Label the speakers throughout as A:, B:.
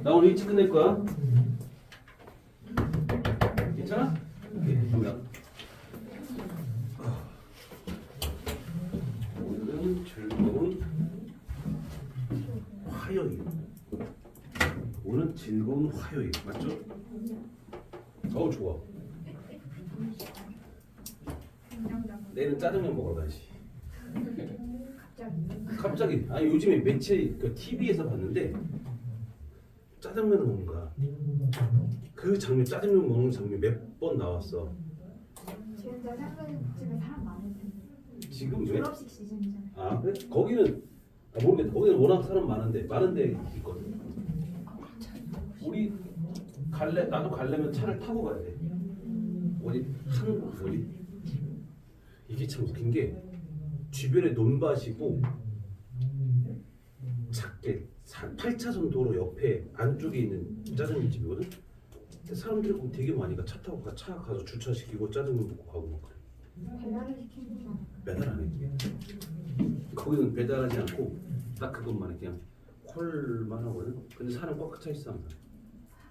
A: 나 오늘 일찍 끝낼 거야. 괜찮아? 오케이, 갑니다. 오늘은 즐거운 화요일. 오늘 즐거운 화요일. 맞죠? 어우, 좋아. 내일은 짜장면 먹으러 가야지. 갑자기. 아니, 요즘에 며칠 그 TV에서 봤는데 짜장면을 먹는 거야. 그 장면, 짜장면 먹는 장면 몇 번 나왔어.
B: 지금 짜장면집에 사람 많은데.
A: 지금 왜?
B: 졸업식 시즌이잖아요.
A: 아, 그래? 거기는 모르겠다. 거기는 워낙 사람 많은데 있거든. 우리 나도 가려면 차를 타고 가야 돼. 어디 이게 참 웃긴 게 주변에 논밭이고 작게 8차선 도로 옆에 안쪽에 있는 짜장면 집이거든. 사람들이 거기 되게 많이 가. 차 타고 차 가서 주차시키고 짜장면 먹고 가고 막 그래.
B: 배달을 시키는 거.
A: 배달 안 해. 거기는 배달하지 않고 딱 그것만 해. 그냥 콜만 하거든. 근데 사람 꽉 차 있어 항상.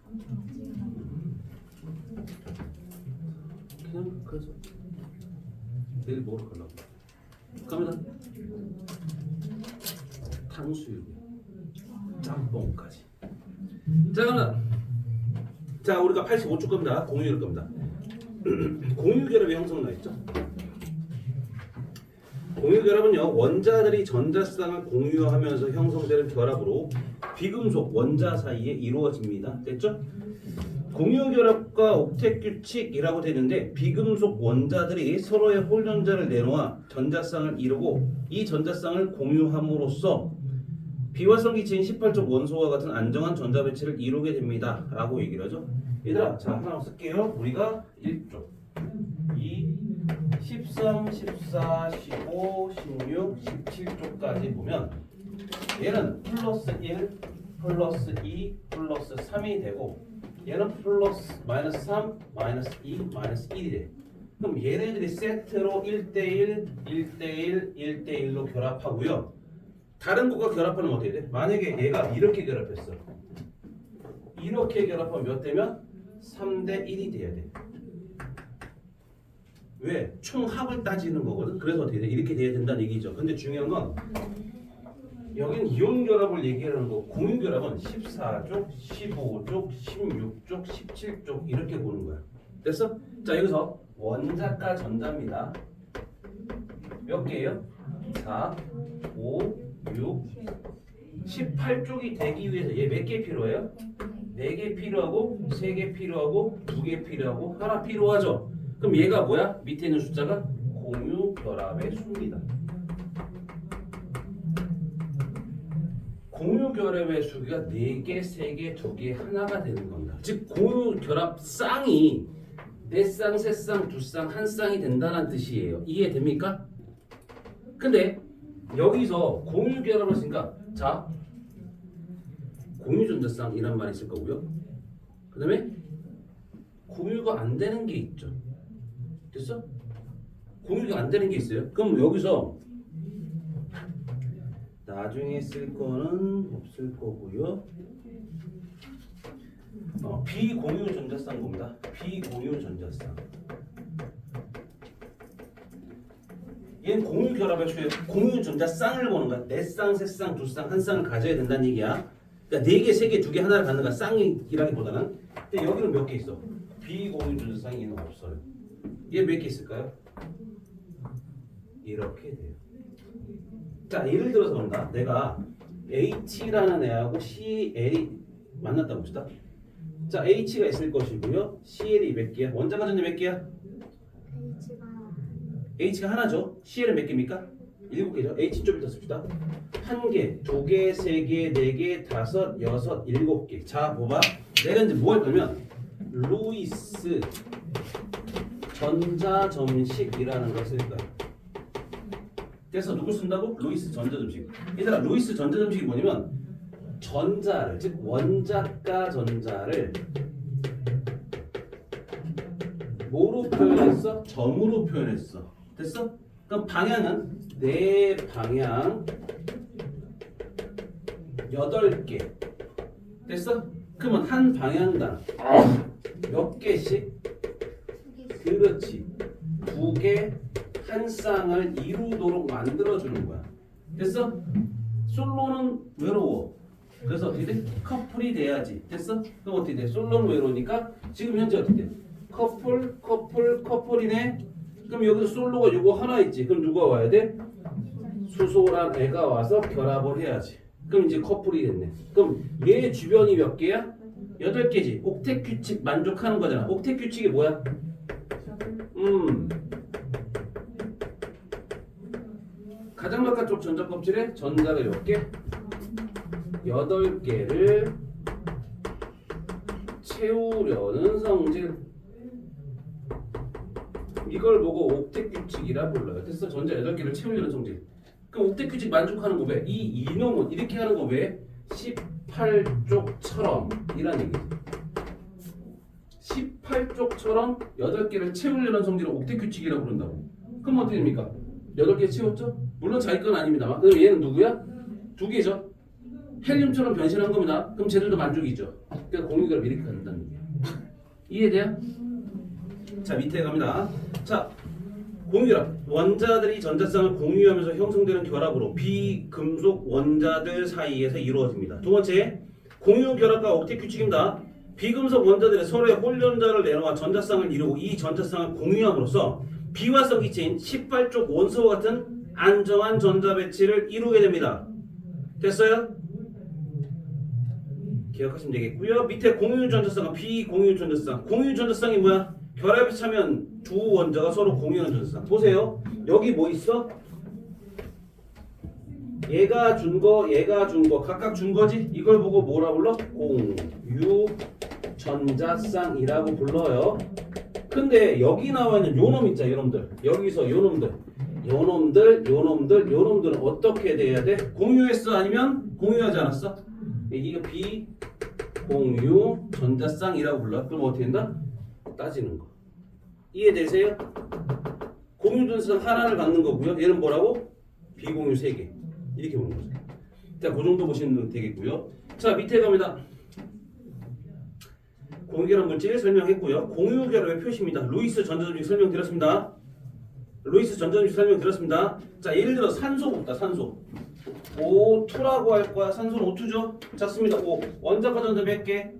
B: 엄청 많지.
A: 그냥 그래서 내일 먹으러 가려고. 갑니다. 탕수육, 짬뽕까지. 자, 그러면 자 우리가 85쪽 겁니다. 공유결합 겁니다. 공유결합의 형성 나있죠? 공유결합은요, 원자들이 전자쌍을 공유하면서 형성되는 결합으로 비금속 원자 사이에 이루어집니다. 됐죠? 공유결합과 옥텟규칙이라고 되는데 비금속 원자들이 서로의 홀전자를 내놓아 전자쌍을 이루고 이 전자쌍을 공유함으로써 비활성 기체인 18쪽 원소와 같은 안정한 전자 배치를 이루게 됩니다. 라고 얘기를 하죠. 얘들아, 자 하나 쓸게요. 우리가 1쪽, 2, 13, 14, 15, 16, 17쪽까지 보면 얘는 플러스 1, 플러스 2, 플러스 3이 되고 얘는 플러스 마이너스 3, 마이너스 2, 마이너스 1이 돼. 그럼 얘네들이 세트로 1대1, 1대1, 1대1로 결합하고요. 다른 것과 결합하면 어떻게 돼? 만약에 얘가 이렇게 결합했어. 이렇게 결합하면 몇 대면? 3대 1이 돼야 돼. 왜? 총합을 따지는 거거든. 그래서 어떻게 돼? 이렇게 돼야 된다는 얘기죠. 근데 중요한 건 여기는 이온 결합을 얘기하는 거. 공유 결합은 14쪽, 15쪽, 16쪽, 17쪽 이렇게 보는 거야. 됐어? 자, 여기서 원자과 전자입니다. 몇 개예요? 4, 5, 6, 18쪽이 되기 위해서 얘 몇 개 필요해요? 4개 필요하고 3개 필요하고 2개 필요하고 하나 필요하죠? 그럼 얘가 뭐야? 밑에 있는 숫자가 공유 결합의 수입니다. 공유 결합의 수가 4개, 3개, 2개, 하나가 되는 겁니다. 즉 공유 결합 쌍이 4쌍, 3쌍, 2쌍, 1쌍이 된다는 뜻이에요. 이해됩니까? 근데 여기서 공유 결합을 했으니까 자 공유 전자쌍이란 말이 있을 거고요. 그 다음에 공유가 안 되는 게 있죠. 됐어? 공유가 안 되는 게 있어요. 그럼 여기서 나중에 쓸 거는 없을 거고요. 비공유 전자쌍 봅니다. 비공유 전자쌍. 얘는 공유 결합의 수에 공유 전자쌍을 보는 거야. 4쌍, 3쌍, 2쌍, 1쌍을 가져야 된다는 얘기야. 그러니까 4개, 3개, 2개, 하나를 갖는 거야. 쌍이라기보다는. 근데 여기는 몇 개 있어? 비공유 전자쌍이 얘는 없어요. 얘 몇 개 있을까요? 이렇게 돼요. 자, 예를 들어서 그런다. 내가 H라는 애하고 CL이 만났다 봅시다. 자, H가 있을 것이고요. CL이 몇 개야? 원자가 전자 몇 개야? H가 하나죠. CL은 몇 개입니까? 7개죠. H 좀 이따 씁시다. 1개, 2개, 3개, 4개, 5, 6, 7개. 자, 봐봐. 내가 이제 뭐 할 거면 루이스 전자점식이라는 걸 쓸 거야. 그래서 누구 쓴다고? 루이스 전자점식. 얘들아, 루이스 전자점식이 뭐냐면 전자를, 즉 원자과 전자를 뭐로 표현했어? 점으로 표현했어. 됐어? 그럼 방향은 내 방향 8개 됐어? 그러면 한 방향당 몇 개씩?
B: 두 개씩.
A: 그렇지. 두 개 한 쌍을 이루도록 만들어주는 거야. 됐어? 솔로는 외로워. 그래서 어떻게 돼? 커플이 돼야지. 됐어? 그럼 어떻게 돼? 솔로는 외로우니까 지금 현재 어떻게 돼? 커플이네. 그럼 여기서 솔로가 요거 하나 있지. 그럼 누가 와야 돼? 수소란 애가 와서 결합을 해야지. 그럼 이제 커플이 됐네. 그럼 얘 주변이 몇 개야? 8개지. 옥텟 규칙 만족하는 거잖아. 옥텟 규칙이 뭐야? 가장 바깥쪽 전자 껍질에 전자가 몇 개? 8개를 채우려는 성질. 이걸 보고 옥텟 규칙이라 불러요. 됐어? 전자 8개를 채우려는 성질. 그럼 옥텟 규칙 만족하는 거 왜? 이 이놈은 이렇게 하는 거 왜? 18쪽처럼 이란 얘기지. 18쪽처럼 8개를 채우려는 성질을 옥텟 규칙이라고 부른다고. 그럼 어떻게 됩니까? 8개 채웠죠? 물론 자기 건 아닙니다만. 그럼 얘는 누구야? 2개죠. 헬륨처럼 변신한 겁니다. 그럼 쟤들도 만족이죠. 그러니까 공유결합 이렇게 간다는 얘기야. 이해돼요? 자, 밑에 갑니다. 자, 공유결합. 원자들이 전자쌍을 공유하면서 형성되는 결합으로 비금속 원자들 사이에서 이루어집니다. 두 번째, 공유결합과 옥텟 규칙입니다. 비금속 원자들이 서로의 홀전자를 내놓아 전자쌍을 이루고 이 전자쌍을 공유함으로써 비활성 기체인 18쪽 원소와 같은 안정한 전자 배치를 이루게 됩니다. 됐어요? 기억하시면 되겠고요. 밑에 공유 전자쌍과 비공유 전자쌍. 공유 전자쌍이 뭐야? 결합에 차면 두 원자가 서로 공유하는 전자쌍. 보세요. 여기 뭐 있어? 얘가 준 거, 얘가 준 거, 각각 준 거지? 이걸 보고 뭐라 불러? 공유 전자쌍이라고 불러요. 근데 여기 나와 있는 요놈 있잖아, 요놈들. 여기서 요놈들은 어떻게 돼야 돼? 공유했어? 아니면 공유하지 않았어? 이게 비공유 전자쌍이라고 불러. 그럼 어떻게 된다? 따지는 거. 이해되세요? 공유 전자쌍 하나를 갖는 거고요. 얘는 뭐라고? 비공유 3개. 이렇게 보는 거죠. 자, 그 정도 보시면 되겠고요. 자, 밑에 갑니다. 공유결합 물질 설명했고요. 공유결합의 표시입니다. 루이스 전자점식 설명드렸습니다. 자, 예를 들어 산소 봅다. 산소. O2라고 할 거야. 산소는 O2죠? 작습니다. O. 원자가 전자 몇 개?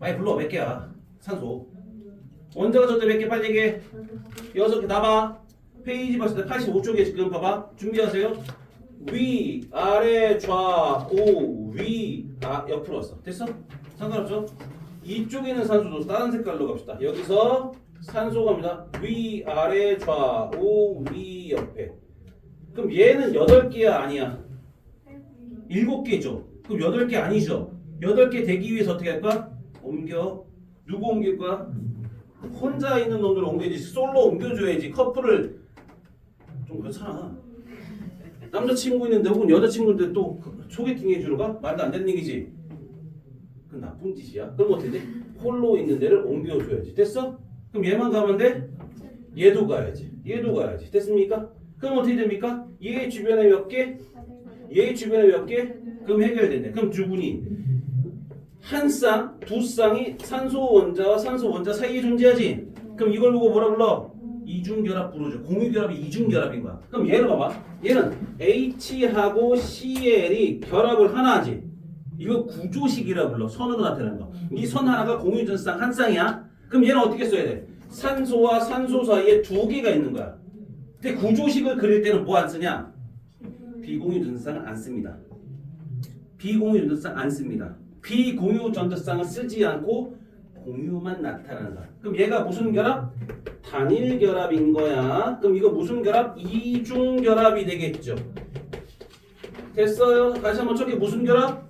A: 빨리 불러. 몇 개야? 산소. 원자가 전자 몇 개? 빨리 얘기해. 6개. 나봐. 페이지 봤을 때 85쪽에 지금 봐봐. 준비하세요. 위, 아래, 좌우, 위, 옆으로 왔어. 됐어? 상관없죠? 이쪽에 있는 산소도 다른 색깔로 갑시다. 여기서 산소 갑니다. 위, 아래, 좌우, 위, 옆에. 그럼 얘는 8개야? 아니야? 7개죠? 그럼 8개 아니죠? 8개 되기 위해서 어떻게 할 거야? 옮겨. 누구 옮길 거야? 혼자 있는 놈들 옮겨야지. 솔로 옮겨줘야지. 커플을 좀 그렇잖아. 남자친구 있는데 혹은 여자친구인데 또 소개팅 해주러 가? 말도 안 되는 얘기지. 그건 나쁜 짓이야. 그럼 어떻게 돼? 홀로 있는 데를 옮겨줘야지. 됐어? 그럼 얘만 가면 돼? 얘도 가야지. 됐습니까? 그럼 어떻게 됩니까? 얘 주변에 몇 개? 얘 주변에 몇 개? 그럼 해결되네. 그럼 두 분이 한 쌍, 두 쌍이 산소 원자와 산소 원자 사이에 존재하지. 그럼 이걸 보고 뭐라 불러? 이중결합 부르죠. 공유결합이 이중결합인 거야. 그럼 얘를 봐봐. 얘는 H하고 Cl이 결합을 하나 하지. 이거 구조식이라 불러. 선으로 나타내는 거. 이 선 하나가 공유전쌍 한 쌍이야. 그럼 얘는 어떻게 써야 돼? 산소와 산소 사이에 2개가 있는 거야. 근데 구조식을 그릴 때는 뭐 안 쓰냐? 비공유전자쌍을 안 씁니다. 비공유전자쌍을 쓰지 않고 공유만 나타나는 거야. 그럼 얘가 무슨 결합? 단일 결합인 거야. 그럼 이거 무슨 결합? 이중 결합이 되겠죠. 됐어요? 다시 한번 저게 무슨 결합?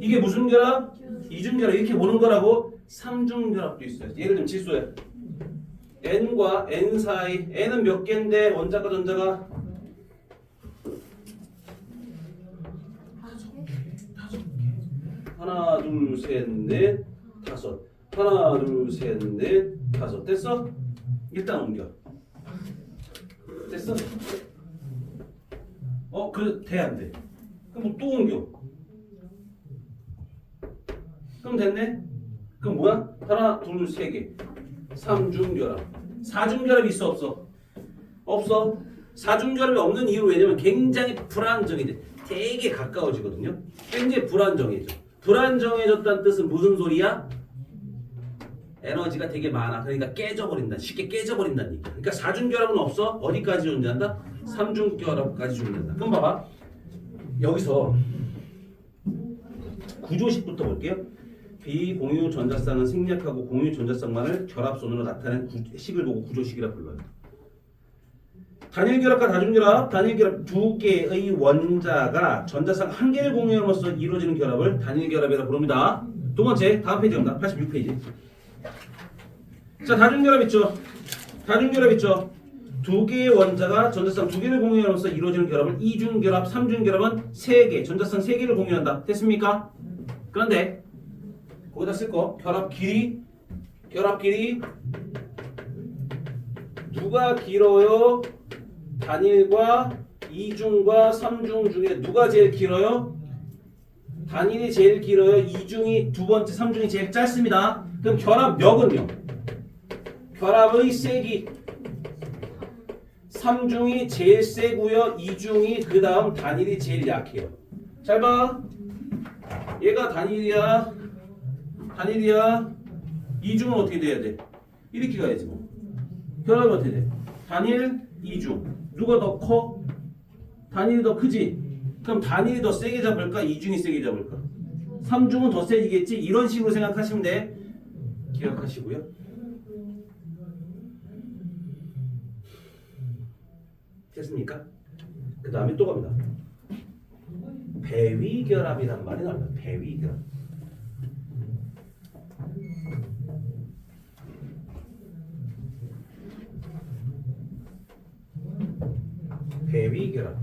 A: 이게 무슨 결합? 이중 결합. 이렇게 보는 거라고. 삼중 결합도 있어요. 예를 들면 질소야. N과 N 사이. N은 몇 개인데 원자과 전자가? 5개. 하나, 둘, 셋, 넷, 다섯. 하나, 둘, 셋, 넷, 다섯. 됐어? 일단 옮겨. 됐어? 돼, 안 돼? 그럼 뭐 또 옮겨. 그럼 됐네. 그럼 뭐야? 하나, 둘, 세 개. 삼중결합. 사중결합이 있어 없어? 없어. 사중결합이 없는 이유로 왜냐면 굉장히 불안정해져. 되게 가까워지거든요. 굉장히 불안정해져. 불안정해졌다는 뜻은 무슨 소리야? 에너지가 되게 많아. 그러니까 깨져버린다. 쉽게 깨져버린다는 얘기야. 그러니까 사중결합은 없어. 어디까지 존재한다? 삼중결합까지 존재한다. 그럼 봐봐. 여기서 구조식부터 볼게요. 비공유 전자쌍은 생략하고 공유 전자쌍만을 결합선으로 나타낸 식을 보고 구조식이라 불러요. 단일결합과 다중결합, 단일결합 두 개의 원자가 전자쌍 한 개를 공유함으로써 이루어지는 결합을 단일결합이라 부릅니다. 두 번째, 다음 페이지 갑니다. 86페이지. 자, 다중결합 있죠? 다중결합 있죠? 두 개의 원자가 전자쌍 두 개를 공유함으로써 이루어지는 결합을 이중결합, 삼중결합은 세 개, 전자쌍 세 개를 공유한다. 됐습니까? 그런데 거기다 쓸 거 결합 길이 누가 길어요? 단일과 이중과 삼중 중에 누가 제일 길어요? 단일이 제일 길어요? 이중이 두 번째, 삼중이 제일 짧습니다. 그럼 결합력은요? 결합의 세기 삼중이 제일 세고요. 이중이 그 다음 단일이 제일 약해요. 잘 봐. 얘가 단일이야. 이중은 어떻게 돼야 돼? 이렇게 가야지 뭐. 결합이 어떻게 돼? 단일, 이중. 누가 더 커? 단일이 더 크지? 그럼 단일이 더 세게 잡을까? 이중이 세게 잡을까? 삼중은 더 세지겠지? 이런 식으로 생각하시면 돼. 기억하시고요. 됐습니까? 그 다음에 또 갑니다. 배위결합이란 말이 나옵니다. 배위결합. 배위결합.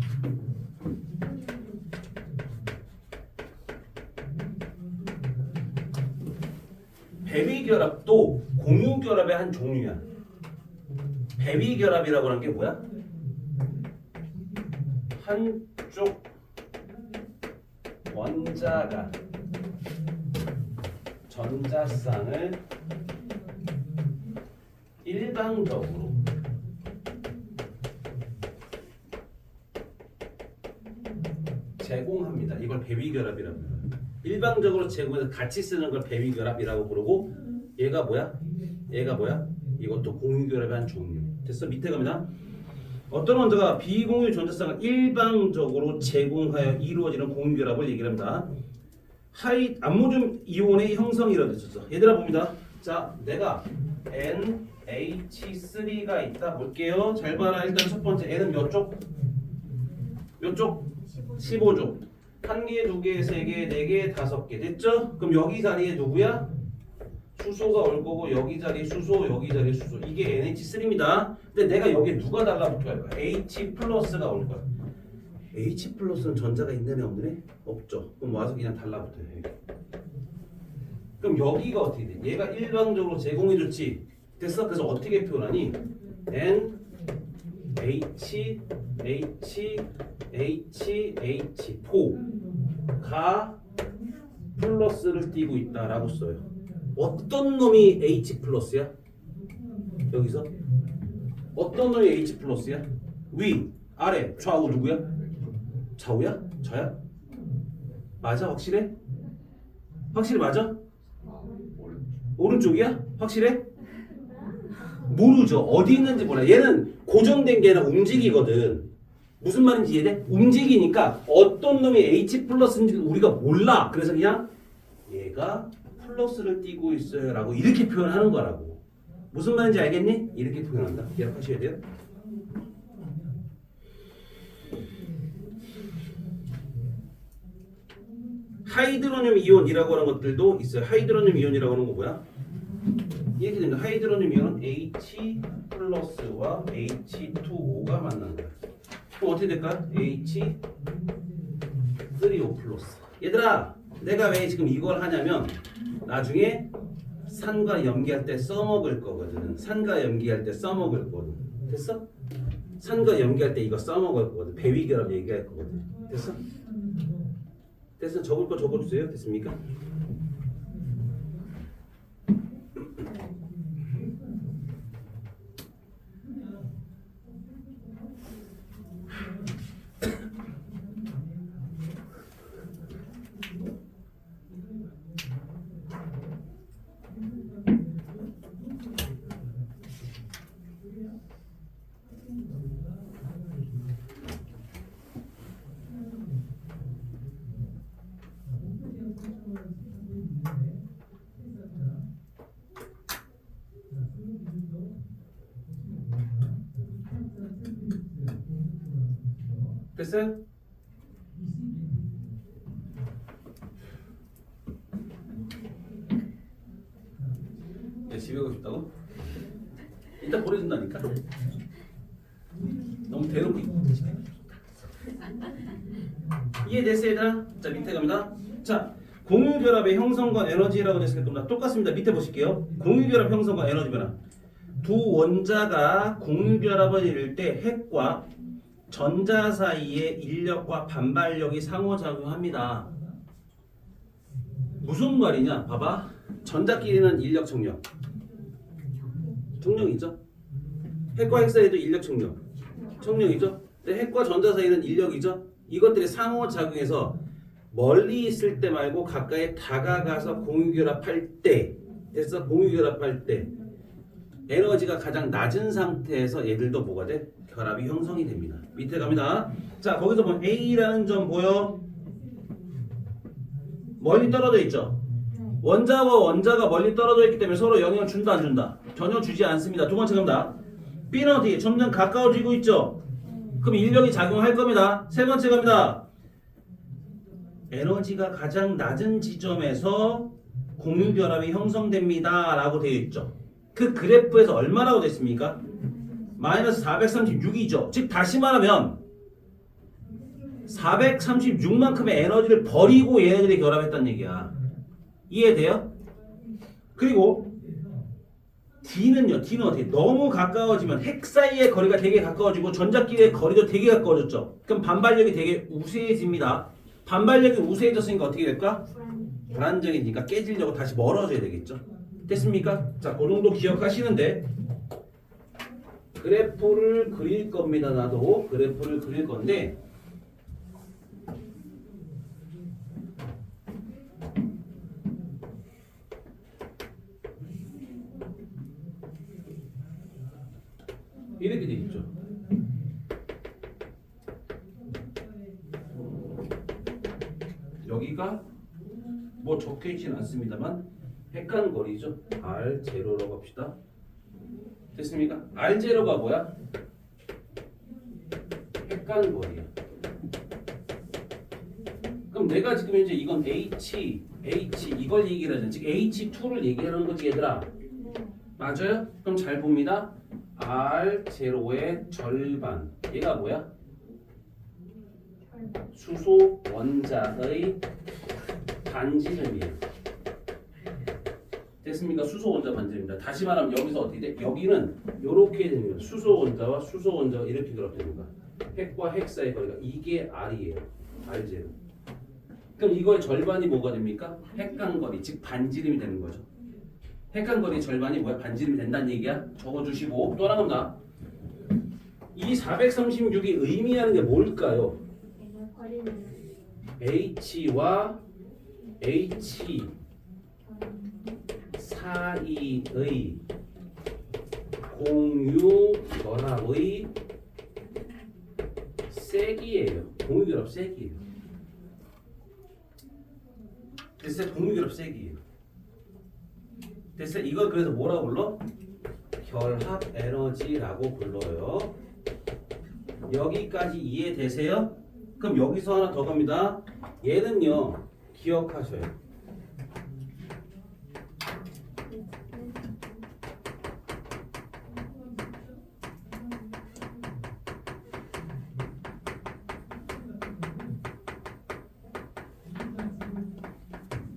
A: 배위결합도 공유결합의 한 종류야. 배위결합이라고 하는 게 뭐야? 한쪽 원자가 전자쌍을 일방적으로 제공합니다. 이걸 배위결합이라고 해요. 일방적으로 제공해서 같이 쓰는 걸 배위결합이라고 부르고 얘가 뭐야? 이것도 공유결합의 한 종류. 됐어? 밑에 갑니다. 어떤 원자가 비공유 전자쌍을 일방적으로 제공하여 이루어지는 공유결합을 얘기합니다. 암모늄 이온의 형성이라고 했었어. 얘들아 봅니다. 자, 내가 NH3가 있다 볼게요. 잘 봐라. 일단 첫 번째 N은 몇 쪽? 15쪽. 한 개, 두 개, 세 개, 네 개, 다섯 개. 됐죠? 그럼 여기 자리에 누구야? 수소가 올 거고 여기 자리 수소, 여기 자리 수소. 이게 NH3입니다. 근데 내가 여기에 누가 달라붙어야 할까? H 플러스가 올 거야. H 플러스는 전자가 있는 애 없는 애? 없죠. 그럼 와서 그냥 달라붙어요. 그럼 여기가 어떻게 돼? 얘가 일방적으로 제공해줬지. 됐어? 그래서 어떻게 표현하니? N H 포가 플러스를 띄고 있다라고 써요. 어떤 놈이 H 플러스야? 여기서 어떤 놈이 H 플러스야? 위, 아래, 좌우 누구야? 좌우야? 저야? 맞아? 확실해? 확실히 맞아? 오른쪽이야? 확실해? 모르죠. 어디 있는지 몰라. 얘는 고정된 게 아니라 움직이거든. 무슨 말인지 이해돼? 움직이니까 어떤 놈이 H 플러스인지 우리가 몰라. 그래서 그냥 얘가 플러스를 띄고 있어요 라고 이렇게 표현하는 거라고. 무슨 말인지 알겠니? 이렇게 표현한다. 기억하셔야 돼요. 하이드로늄 이온이라고 하는 것들도 있어요. 하이드로늄 이온이라고 하는 거 뭐야? 이렇게 됩니다. 하이드로늄 이온은 H 플러스와 H2O가 만나는 거야. 그럼 어떻게 될까? H3O 플러스. 얘들아, 내가 왜 지금 이걸 하냐면 나중에 산과 염기할 때 써먹을 거거든. 산과 염기할 때 써먹을 거거든. 됐어? 산과 염기할 때 이거 써먹을 거거든. 배위결합 얘기할 거거든. 됐어? 됐어? 적을 거 적어주세요. 됐습니까? 됐어요? 야, 집에 가고 싶다고? 이따 보내준다니까. 너무 대놓고 이해됐어요 얘들아? 자 밑에 갑니다. 자 공유결합의 형성과 에너지라고 됐을 겁니다. 똑같습니다. 밑에 보실게요. 공유결합 형성과 에너지 변화. 두 원자가 공유결합을 이룰 때 핵과 전자 사이에 인력과 반발력이 상호작용합니다. 무슨 말이냐? 봐봐. 전자끼리는 인력 청력. 청력이죠. 핵과 핵 사이도 인력 청력. 청력이죠. 근데 핵과 전자 사이는 인력이죠. 이것들이 상호작용해서 멀리 있을 때 말고 가까이 다가가서 공유결합할 때 됐어? 공유결합할 때 에너지가 가장 낮은 상태에서 얘들도 뭐가 돼? 결합이 형성이 됩니다. 밑에 갑니다. 자 거기서 보면 A라는 점 보여? 멀리 떨어져 있죠? 원자와 원자가 멀리 떨어져 있기 때문에 서로 영향을 준다 안 준다? 전혀 주지 않습니다. 두 번째 갑니다. B는 어떻게? 점점 가까워지고 있죠? 그럼 인력이 작용할 겁니다. 세 번째 갑니다. 에너지가 가장 낮은 지점에서 공유결합이 형성됩니다 라고 되어 있죠. 그 그래프에서 얼마라고 됐습니까? 마이너스 436이죠. 즉 다시 말하면 436만큼의 에너지를 버리고 얘네들이 결합했다는 얘기야. 이해돼요? 그리고 D는요. D는 어떻게? 너무 가까워지면 핵 사이의 거리가 되게 가까워지고 전자끼리의 거리도 되게 가까워졌죠. 그럼 반발력이 되게 우세해집니다. 반발력이 우세해졌으니까 어떻게 될까? 불안정해지니까 깨지려고 다시 멀어져야 되겠죠. 됐습니까? 자, 그 정도 기억하시는데 그래프를 그릴 겁니다. 나도 그래프를 그릴 건데 이렇게 돼 있죠. 여기가 뭐 적혀 있진 않습니다만 핵간 거리죠. R0라고 합시다. 됐습니까? R0가 뭐야? 핵간 거리야. 그럼 내가 지금 이제 이건 H 이걸 얘기를 하잖아. 즉 H2를 얘기하는 거지 얘들아. 맞아요? 그럼 잘 봅니다. R0의 절반. 얘가 뭐야? 수소 원자의 반지름이에요. 됐습니까? 수소 원자 반지름입니다. 다시 말하면 여기서 어떻게 돼? 여기는 이렇게 됩니다. 수소 원자와 수소 원자가 이렇게 결합됩니다. 핵과 핵 사이 거리가 이게 R이에요. R0. 그럼 이거의 절반이 뭐가 됩니까? 핵간 거리, 즉 반지름이 되는 거죠. 핵간 거리 절반이 뭐야? 반지름이 된다는 얘기야. 적어주시고 또 하나 갑니다. 이 436이 의미하는 게 뭘까요? H와 H 사이의 공유 결합의 세기예요. 공유 결합 세기예요. 됐어요? 공유 결합 세기예요. 됐어요? 이걸 그래서 뭐라고 불러? 결합 에너지라고 불러요. 여기까지 이해되세요? 그럼 여기서 하나 더 갑니다. 얘는요 기억하셔요.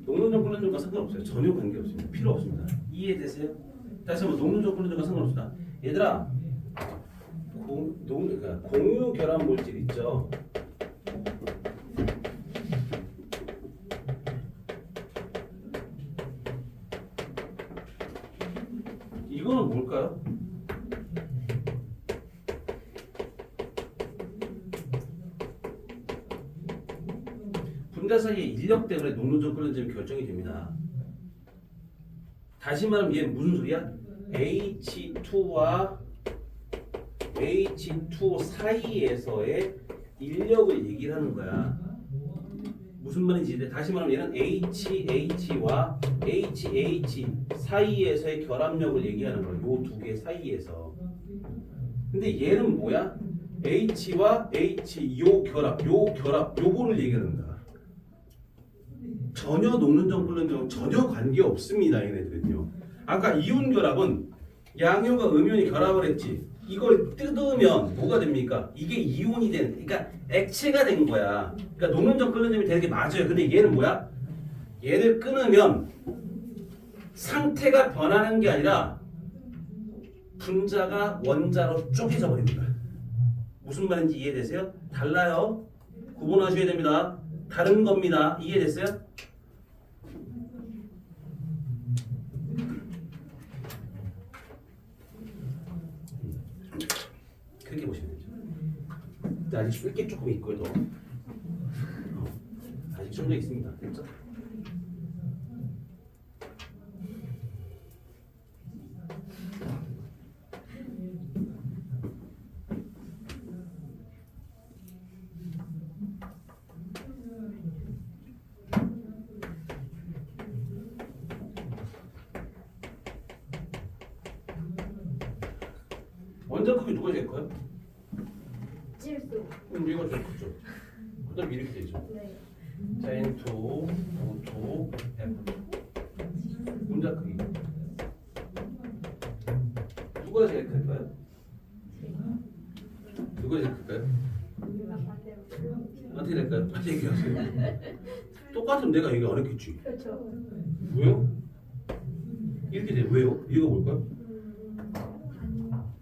A: 녹는점 끓는점과 상관없어요. 전혀 관계없습니다. 필요 없습니다. 이해되세요? 다시 한번 녹는점 끓는점과 상관없습니다. 얘들아 그러니까 공유 결합 물질 있죠? 이거는 뭘까요? 분자 사이의 인력 때문에 녹는점 끓는점이 결정이 됩니다. 다시 말하면 얘는 무슨 소리야? H2와 H2 사이에서의 인력을 얘기를 하는 거야. 무슨 말인지 이제 다시 말하면 얘는 HH와 HH 사이에서의 결합력을 얘기하는 거예요. 요 두 개 사이에서. 근데 얘는 뭐야? H와 H 요 결합, 요거를 얘기하는 거야. 전혀 녹는정 끓는정 전혀 관계 없습니다. 얘네들은요. 아까 이온 결합은 양효가 음이온이 결합을 했지. 이걸 뜯으면 뭐가 됩니까? 이게 이온이 되는, 그러니까 액체가 된 거야. 그러니까 녹는정 끓는정이 되는 게 맞아요. 근데 얘는 뭐야? 얘를 끊으면 상태가 변하는 게 아니라 분자가 원자로 쪼개져 버리는 거야. 무슨 말인지 이해되세요? 달라요. 구분하셔야 됩니다. 다른 겁니다. 이해됐어요? 그렇게 보시면 되죠. 근데 아직 쓸 게 조금 있고요. 아직 좀 더 있습니다. 됐죠? 원자 크기 누가 제일 커요?
B: 질소.
A: 얘가 제일 크죠. 그 다음 이렇게 되죠.
B: 네.
A: 자, N2, O2, F2 분자 크기 누가 제일 클까요? 누가 제일 클까요?
B: 반대로.
A: 어떻게 될까요? 빨리 얘기하세요. 똑같으면 내가 얘기 안 했겠지.
B: 그렇죠.
A: 왜요? 이렇게 돼. 왜요? 이유가 뭘까요?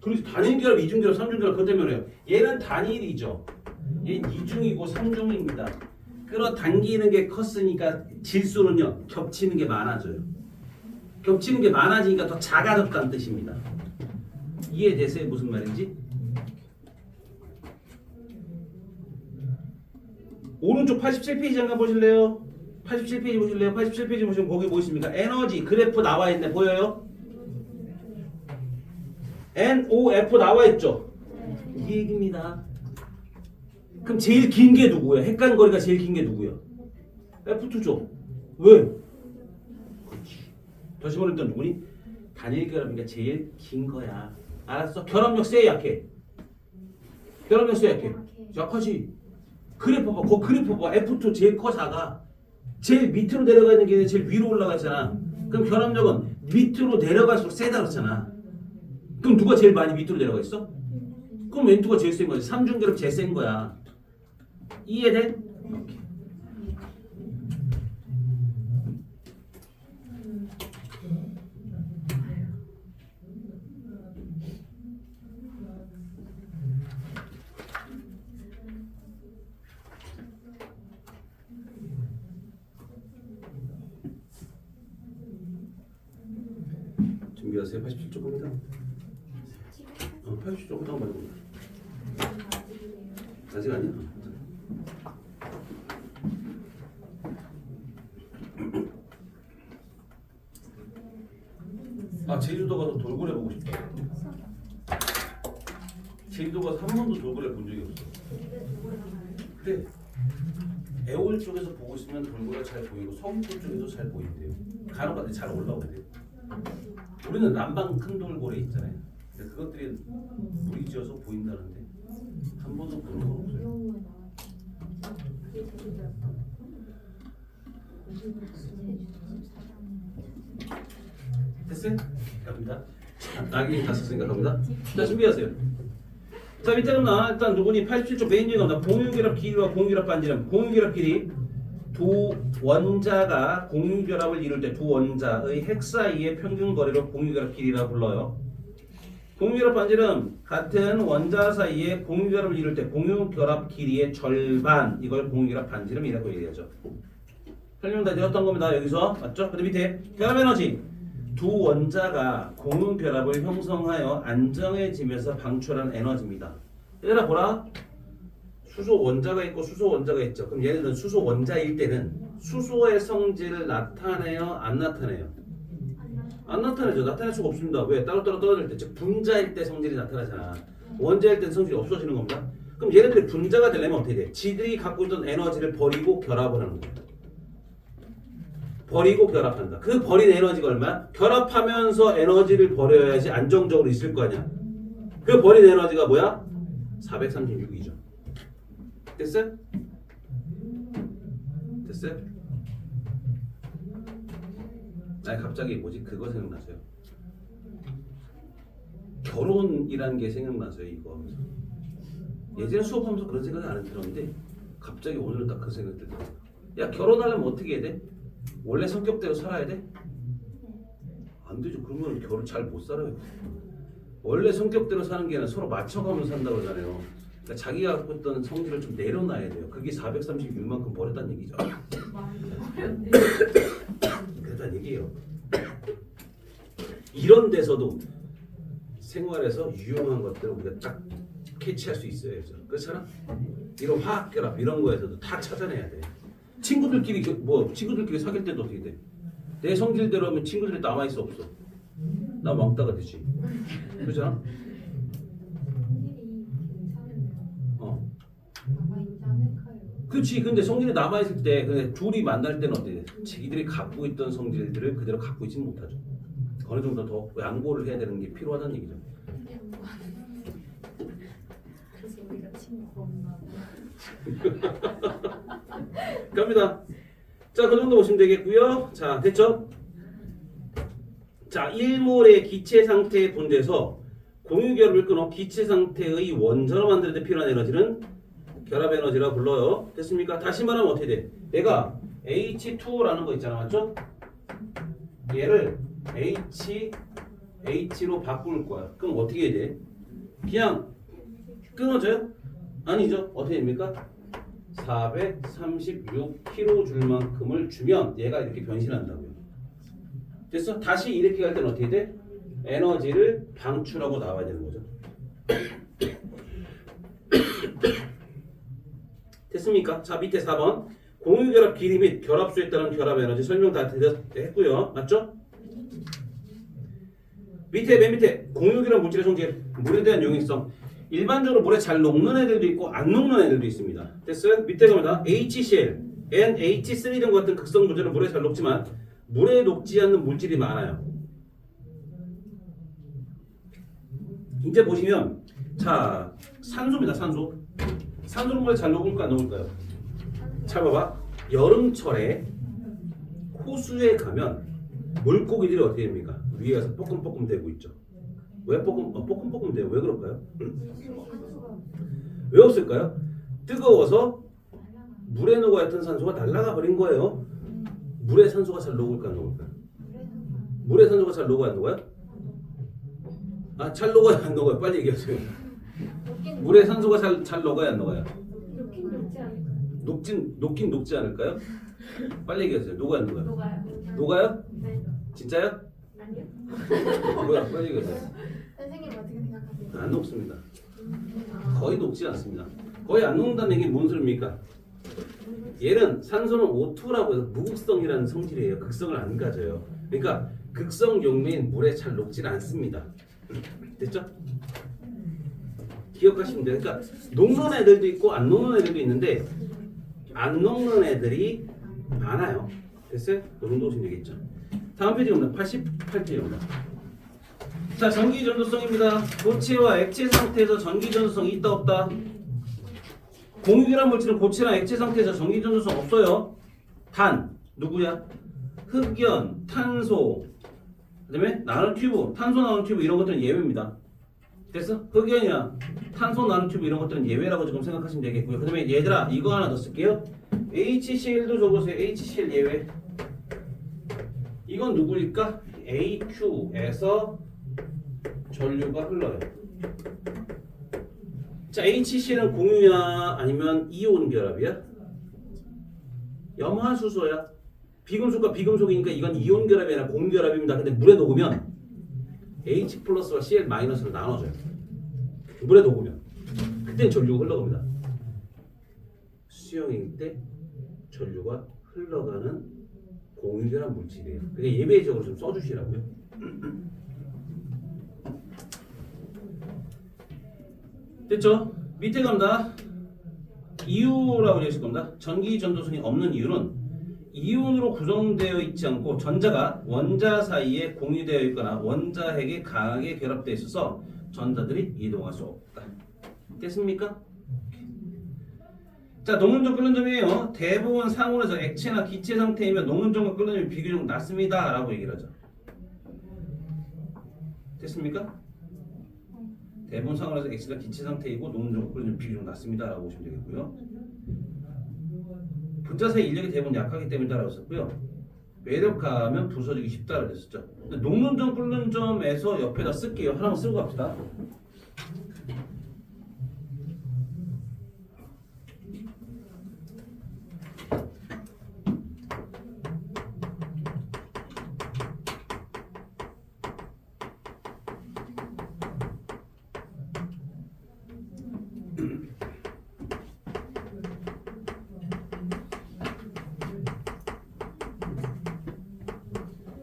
A: 그래서 단일결합, 이중결합, 삼중결합 그것 때문에요. 얘는 단일이죠. 얘는 이중이고 삼중입니다. 끌어당기는 게 컸으니까 질소는요 겹치는 게 많아져요. 겹치는 게 많아지니까 더 작아졌다는 뜻입니다. 이해되세요? 무슨 말인지? 오른쪽 87페이지 잠깐 보실래요? 87페이지 보실래요? 87페이지 보시면 거기 뭐 있습니까? 에너지 그래프 나와 있네. 보여요? NOF 나와 있죠? 이 얘기입니다. 그럼 제일 긴 게 누구야? 핵간거리가 제일 긴 게 누구야? F2죠. 왜? 그렇지. 다시 말해 일단 누구니? 단일결합이니까 제일 긴 거야. 알았어? 결합력 세 약해? 결합력 세 약해? 약하지. 그래프 봐봐. 그 그래프 봐봐. F2 제일 커 작아. 제일 밑으로 내려가 있는 게 제일 위로 올라가잖아. 그럼 결합력은 밑으로 내려갈수록 세다 그렇잖아. 그럼 누가 제일 많이 밑으로 내려가 있어? 그럼 N2가 제일 센 거지. 삼중결합 제일 센 거야. 이해돼? 오케이. 준비하세요. 87쪽 겁니다. 87쪽부터 한번 말해보자. 아직 아니야? 아, 제주도 가서 돌고래 보고 싶다. 제주도 가서 한 번도 돌고래 본 적이 없어. 그래. 애월 쪽에서 보고 있으면 돌고래 잘 보이고 서귀포 쪽에도 잘 보인대요. 간혹가다 잘 올라오는데. 우리는 남방 큰 돌고래 있잖아요. 근데 그것들이 물이 지어서 보인다는데 한 번도 본 적 없어요. 됐어요? 갑니다. 나경이 다섯 생각합니다. 자, 준비하세요. 자, 밑에는 나 일단 누구니 87쪽 메인 유형 나 공유결합 길이와 공유결합 반지름. 공유결합 길이 두 원자가 공유결합을 이룰 때 두 원자의 핵 사이의 평균 거리를 공유결합 길이라고 불러요. 공유결합 반지름 같은 원자 사이의 공유결합을 이룰 때 공유결합 길이의 절반 이걸 공유결합 반지름이라고 얘기하죠. 설명 다 되었던 겁니다. 여기서 맞죠? 근데 밑에 결합 에너지 두 원자가 공유결합을 형성하여 안정해지면서 방출한 에너지입니다. 얘들아 보라. 수소 원자가 있고 수소 원자가 있죠. 그럼 얘네들은 수소 원자일 때는 수소의 성질을 나타내요? 안 나타내요? 안 나타내죠. 나타낼 수가 없습니다. 왜? 따로따로 떨어질 때, 즉 분자일 때 성질이 나타나잖아. 원자일 때 성질이 없어지는 겁니다. 그럼 얘네들이 분자가 되려면 어떻게 돼? 지들이 갖고 있던 에너지를 버리고 결합을 하는 거야. 버리고 결합한다. 그 버린 에너지가 얼마야? 결합하면서 에너지를 버려야지 안정적으로 있을 거 아니야. 그 버린 에너지가 뭐야? 436이죠. 됐어요? 됐어요? 아니 갑자기 뭐지? 그거 생각나서요. 결혼이라는 게 생각나서요. 이거 하면서. 예전에 수업하면서 그런 생각이 안 들었는데 갑자기 오늘 딱 그 생각이 들더라고요. 야 결혼하려면 어떻게 해야 돼? 원래 성격대로 살아야 돼? 안 되죠. 그러면 결혼 잘 못 살아요. 원래 성격대로 사는 게 아니라 서로 맞춰가면서 산다고 그러잖아요. 그러니까 자기가 갖고 있던 성질을 좀 내려놔야 돼요. 그게 436만큼 버렸다는 얘기죠. 그랬다는 얘기예요. 이런 데서도 생활에서 유용한 것들을 우리가 딱 캐치할 수 있어야죠. 그렇잖아? 이런 화학결합 이런 거에서도 다 찾아내야 돼. 친구들끼리 친구들끼리 사귈 때도 어떻게 돼? 내 성질대로 하면 친구들이 남아 있어 없어? 나 왕따가 되지. 그렇잖아?
B: 남아있지 않을까요?
A: 그렇지. 근데 성질이 남아 있을 때 근데 둘이 만날 때는 어떻게 돼? 자기들이 갖고 있던 성질들을 그대로 갖고 있지는 못하죠. 어느 정도 더 양보를 해야 되는 게 필요하다는 얘기죠.
B: 그래서 우리가 친구가 없나
A: 갑니다. 자, 그 정도 보시면 되겠고요. 자, 됐죠? 자, 1몰의 기체 상태의 분자에서 공유결합을 끊어 기체 상태의 원자로 만들 때 필요한 에너지는 결합 에너지라고 불러요. 됐습니까? 다시 말하면 어떻게 돼? 내가 H2라는 거 있잖아. 맞죠? 얘를 H로 바꿀 거야. 그럼 어떻게 해야 돼? 그냥 끊어져요? 아니죠. 어떻게 됩니까? 436kJ만큼을 주면 얘가 이렇게 변신한다고요. 됐어? 다시 이렇게 갈 때는 어떻게 돼? 에너지를 방출하고 나와야 되는 거죠. 됐습니까? 자, 밑에 4번 공유결합 길이 및 결합수에 따른 결합 에너지 설명 다 했고요. 맞죠? 맨 밑에 공유결합 물질의 성질, 물에 대한 용이성. 일반적으로 물에 잘 녹는 애들도 있고 안 녹는 애들도 있습니다. 됐어요? 밑에 갑니다. HCl, NH3 등 같은 극성 물질은 물에 잘 녹지만 물에 녹지 않는 물질이 많아요. 이제 보시면 자, 산소입니다. 산소는 물에 잘 녹을까 안 녹을까요? 잘 봐봐. 여름철에 호수에 가면 물고기들이 어떻게 됩니까? 위에 가서 뻐끔뻐끔 대고 있죠. 왜 뻐끔뻐끔 대요? 왜 그럴까요? 왜 없을까요? 뜨거워서 물에 녹아있던 산소가 날아가 버린 거예요. 물에 산소가 잘 녹을까 안 녹을까요? 물에 산소가 잘 녹아야 안 녹아요? 아, 잘 녹아야 안 녹아요? 빨리 얘기하세요. 물에 산소가 잘 녹아야 안 녹아요?
B: 녹긴 녹지 않을까요?
A: 녹긴 녹지 않을까요? 빨리 얘기하세요. 녹아야 안 녹아요?
B: 녹아요.
A: 녹아요?
B: 네.
A: 진짜요?
B: 아니요?
A: 뭐야? 빨리 얘기하세요.
B: 선생님 어떻게 생각하세요?
A: 안 녹습니다. 거의 녹지 않습니다. 거의 안 녹는다는 얘기는 뭔 소리입니까? 얘는 산소는 O2라고 해서 무극성이라는 성질이에요. 극성을 안 가져요. 그러니까 극성 용매인 물에 잘 녹질 않습니다. 됐죠? 기억하시면 돼요. 그러니까 녹는 애들도 있고 안 녹는 애들도 있는데 안 녹는 애들이 많아요. 됐어요? 그 정도 보시면 되겠죠. 다음 페이지 갑니다. 88페이지입니다. 자, 전기 전도성입니다. 고체와 액체 상태에서 전기 전도성이 있다 없다? 공유결합 물질은 고체나 액체 상태에서 전기 전도성 없어요. 단 누구야? 흑연, 탄소, 그다음에 나노튜브, 탄소 나노튜브 이런 것들은 예외입니다. 됐어? 흑연이나 탄소 나노튜브 이런 것들은 예외라고 지금 생각하시면 되겠고요. 그다음에 얘들아 이거 하나 더 쓸게요. HCl도 적으세요. HCl 예외. 이건 누구일까? AQ에서 전류가 흘러요. 자, HCl은 공유야 아니면 이온 결합이야? 염화수소야. 비금속과 비금속이니까 이건 이온 결합이 아니라 공유 결합입니다. 근데 물에 녹으면 H 플러스와 Cl 마이너스로 나눠져요. 물에 녹으면 그때는 전류가 흘러갑니다. 수용일 때 전류가 흘러가는 공유 결합 물질이에요. 그러니까 예외적으로 좀 써주시라고요. 됐죠? 밑에 갑니다. 이유라고 되어 있을 겁니다. 전기 전도성이 없는 이유는 이온으로 구성되어 있지 않고 전자가 원자 사이에 공유되어 있거나 원자핵에 강하게 결합되어 있어서 전자들이 이동할 수 없다. 됐습니까? 자, 녹는점 끓는점이에요. 대부분 상온에서 액체나 기체 상태이면 녹는점과 끓는점이 비교적 낮습니다 라고 얘기를 하죠. 됐습니까? 대부분 상온에서 액체나 기체 상태이고 녹는점과 끓는점이 비교적 낮습니다 라고 보시면 되겠고요. 분자사의 인력이 대부분 약하기 때문이다라고 썼고요. 외력하면 부서지기 쉽다라고 했었죠. 녹는 점 끓는 점에서 옆에다 쓸게요. 하나만 쓰고 갑시다.